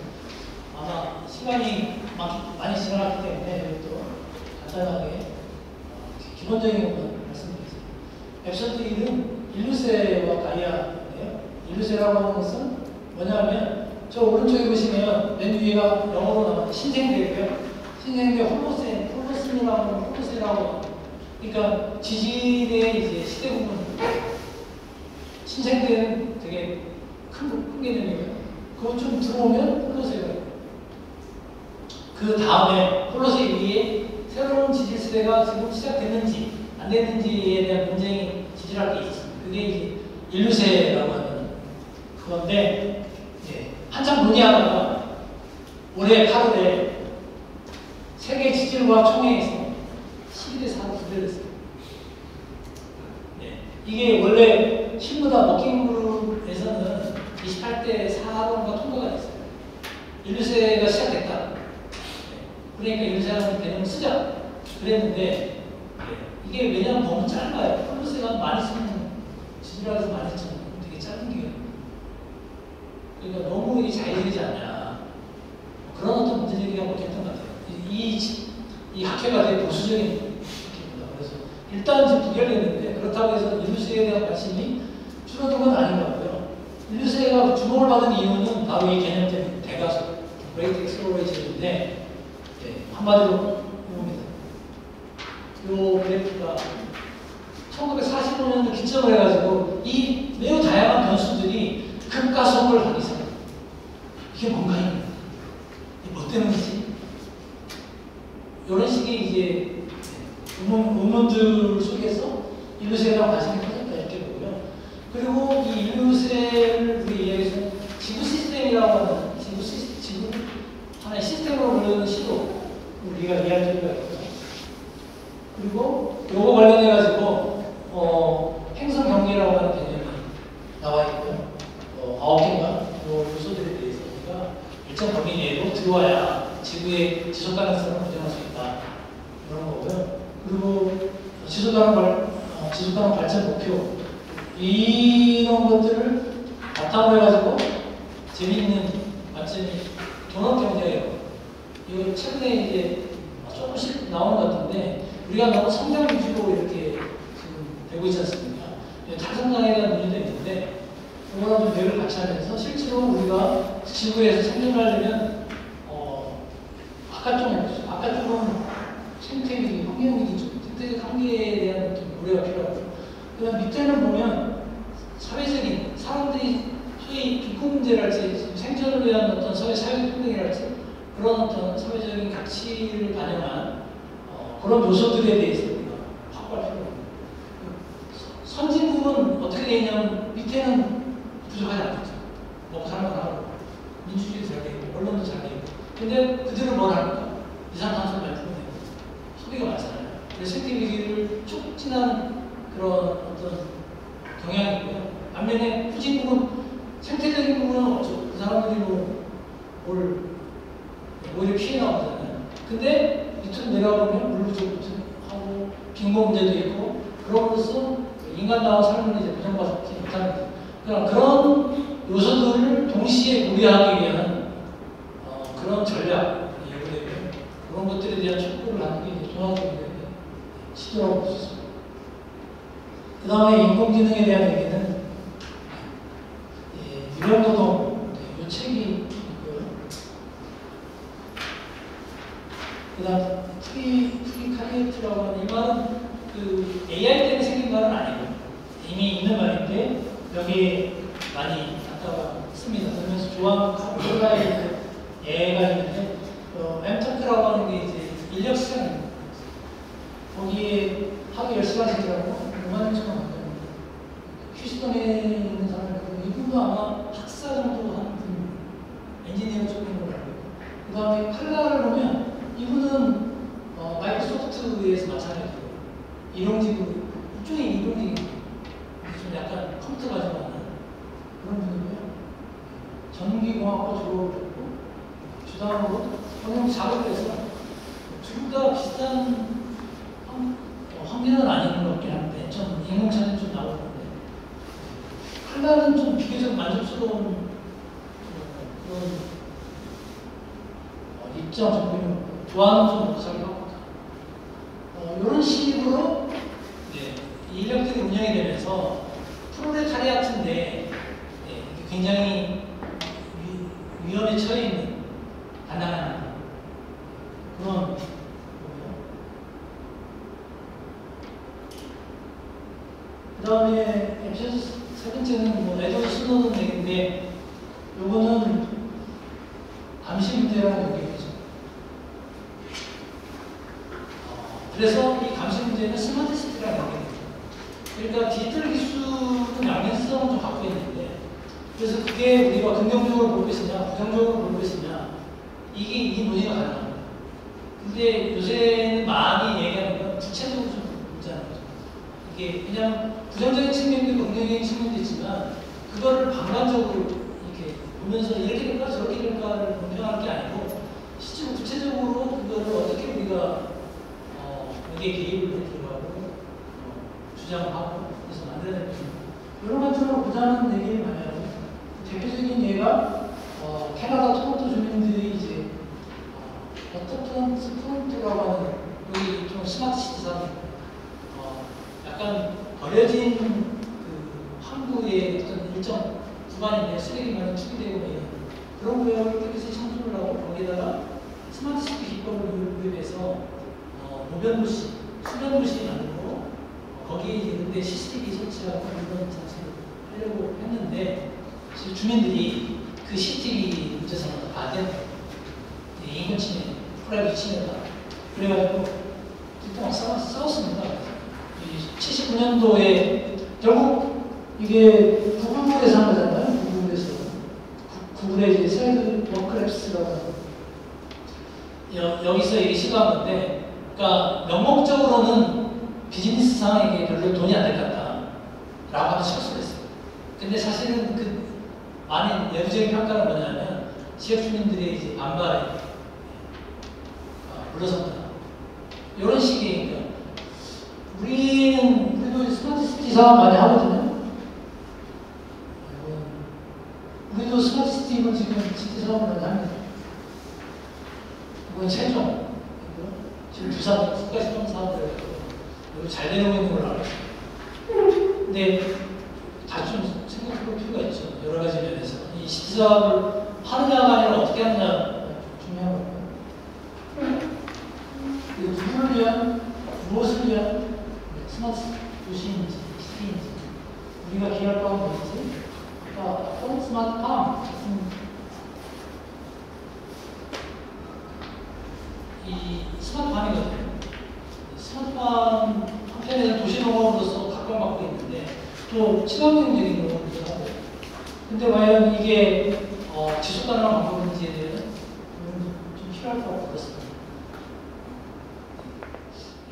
아마 시간이 많이 지나갔기 때문에 또 간단하게 기본적인 것만 말씀드리겠습니다. 에피소드 1은 인류세와 가이아인데요. 인류세라고 하는 것은 뭐냐면 저 오른쪽에 보시면 맨 위에가 영어로 나오는 신생대고요. 신생대 홀로센이라고 그러니까 지질의 이제 시대 부분 신생대는 되게 큰 개념이고요. 그거 좀 들어오면 홀로세가 그 다음에 홀로세 위에 새로운 지질 시대가 지금 시작됐는지 안 됐는지에 대한 논쟁이 지질할 게 있습니다. 그게 이제 인류세라고 하는 그건데 한참 논의하다가 올해 8월에 세계 지질과 총회에서 11대 4로 분열됐어요. 이게 원래 신무다 워킹그룹에서는 28대 4로가 통과가 됐어요. 인류세가 시작됐다. 그러니까 인류세라는 개념을 쓰자. 그랬는데 이게 왜냐하면 너무 짧아요. 홀로세가 많이 쓰는 지질학에서 많이 쓰는 되게 짧은 기간. 그러니까 너무 이게 자유되지 않냐. 그런 어떤 문제 제기가 못했던 것 같아요. 이 학회가 되게 보수적인 학회입니다. 그래서 일단 이제 부결됐는데 그렇다고 해서 인류세에 대한 관심이 줄어든 건 아닌 것 같고요. 인류세가 주목을 받은 이유는 바로 이 개념 때문에 대가속, 그레이트 엑스플로레이션인데 한마디로 이겁니다. 이 그래프가 1945년을 기점을 해가지고 이 매우 다양한 변수들이 급가속을 하기 시작합니다. 이게 뭔가요? 뭐 때문이지? 이런 식의 이제 의문들 속에서 인류세에 대한 관심이 커졌다 이렇게 보고요. 그리고 이 인류세를 우리 이야기해서 지구 시스템이라고 하는 지구 하나의 시스템으로 부르는 시도 우리가 이해할 필요가 있고요. 그리고 요거 관련해가지고 행성 경계라고 하는 개념이 나와 있고요. 9개인가 요소들에 대해서 우리가 일정 범위 내로 들어와야 지구의 지속 가능성을 보장할 수 있다. 이런 거고요. 그리고 지속 가능 발전 목표 이런 것들을 바탕으로 해가지고 재미있는 관점이 도넛 경제예요. 이거 최근에 이제 조금씩 나오는 것 같은데 우리가 너무 성장 위주로 이렇게 지금 되고 있지 않습니까? 탈성장에 대한 논의도 있는데 이거랑 좀 배를 같이 하면서 실제로 우리가 지구에서 생존하려면 바깥쪽은 생태위기, 환경위기 쪽, 생태적 한계에 대한 좀 고려가 필요하고 그다음 밑에는 보면 사회적인 사람들이 소위 비권 문제랄지 생존을 위한 어떤 사회적 평등이랄지 그런 어떤 사회적인 가치를 반영한 그런 요소들에 대해서 우리가 확보할 필요가 있습니다. 선진국은 어떻게 되냐면 밑에는 부족하지 않겠죠. 먹고 사는 건 하고 민주주의 잘 되고 언론도 잘 되고 근데 그들은 뭘 합니까? 이산화탄소를 많이 풀어내고 소비가 많잖아요. 그래서 생태 위기를 촉진하는 그런 어떤 경향이고요. 반면에 후진국은 생태적인 부분은 없죠. 그 사람들이 오히려 피해 나오잖아요. 근데 밑으로 내려가보면 물 부족하고 빈곤 문제도 있고 그럼으로써 인간다운 삶을 이제 보장받지 못하는 거죠. 그런 요소들을 동시에 고려하기 위한 그런 전략이 요구되고요. 그런 것들에 대한 촉구를 하는 게 이제 종합적인 시도라고 볼 수 있습니다. 그 다음에 인공지능에 대한 얘기는 유령노동 이 책이 있고요. 그 다음 프리카리에트라고 하는 이 말은 그 AI 때문에 생긴 말은 아니고 이미 있는 말인데 여기에 많이 갖다가 씁니다. 그러면서 조한 카플라의 애가 있는데 엠터크라고 하는 게 이제 인력 시장입니다. 거기에 하루 10시간씩이라고 5만 원처럼 받거든요. 휴스턴에 있는 사람이고 이분도 아마 학사 정도 하는 분, 엔지니어 쪽인 걸로 알고 있고 그 다음에 칼라를 보면 이분은 마이크로소프트에서 마찬가지고 일용직으로 이쪽이 일용직이고 좀 약간 졸업하고 졸업을 했고 주당으로 경영 작업을 해서 둘 다 비슷한 환경은 아닌 것 같긴 한데 좀 인공차는 좀 나오는데 칼날은 좀 비교적 만족스러운 그런 입장 좀 좋아하는 좀 못하게 합니다. 이런 식으로 이 인력들이 운영이 되면서 프롤레타리아트인데 굉장히 위험에 처해 있는 단단한 그런 그 다음에 에피소드 세 번째는 뭐 에드워드 스노든 얘기인데 요거는 감시 문제라는 얘기죠. 그래서 이 감시 문제는 스마트 시티라는 얘기입니다. 그러니까 디지털 기술은 양면성을 좀 갖고 있는데 그래서 그게 우리가 긍정적으로 볼 것이냐 부정적으로 볼 것이냐 이 논의가 가능합니다. 근데 요새는 많이 얘기하는 건 구체적으로 좀 보자는 거죠. 이게 그냥 부정적인 측면도 있고 긍정적인 측면도 있지만 그거를 방관적으로 이렇게 보면서 이렇게 될까 저렇게 될까를 공평할 게 아니고 실제로 구체적으로 그거를 어떻게 우리가 여기에 개입을 들어가고 주장을 하고 그래서 만들어내는 여러 관점으로 보자는 얘기를 많이 하고 대표적인 예가 캐나다 토론토 주민들이 이제 어떻든 스프론트라고 하는 여기 좀 스마트 시티 사는 약간 버려진 그 항구의 어떤 일정 구간인데 쓰레기만 투기되고 있는 그런 구역을 깨끗이 청소를 하고 거기다가 스마트 시티 기법을 도입해서 노변도시, 수변도시 만들고 거기에 이제 근데 CCTV 설치하고 이런 장치를 하려고 했는데 주민들이 그 CCTV 문제상으로 반대했어요. 인권 침해, 프라이빗 침해다. 그래가지고 그때 싸웠습니다. 79년도에 결국 이게 구글에서 한 거잖아요. 구글에서 구글의 이제 사이드 워크랩스라고 여기서 이게 시도한 건데, 그러니까 명목적으로는 비즈니스상에게 별로 돈이 안 될 것 같다라고 하면 실수를 했어요. 근데 사실은 그 많은 내부적인 평가는 뭐냐면 지역 주민들의 이제 반발에 물러선다. 이런 식의 그러니까 우리도 스마트 시티 사업 많이 하거든요. 우리도 스마트 시티는 지금 시티 사업을 많이 합니다. 이건 세종, 지금 부산 국가시청 사업을 여기 잘 되고 있는 걸로 알고 있습니다. 근데 다 좀 생각해볼 필요가 있죠. 여러 가지 면에서 이 시티 사업을 하느냐가 아니라 어떻게 하느냐 중요한 거고요. 누구를 위한, 무엇을 위한 스마트 도시인지, 시티인지, 우리가 기할 바는 뭔지, 그러니까 어떤 스마트팜 같은 이 스마트팜이거든요. 스마트팜 한편에는 도시농업으로서 각광받고 있는데 또 친환경적인 농업이기도 하고, 근데 과연 이게 지속 가능한 방법인지에 대해서 좀 필요할 것 같습니다.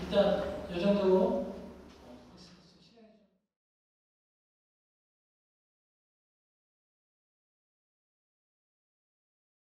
일단 이 정도로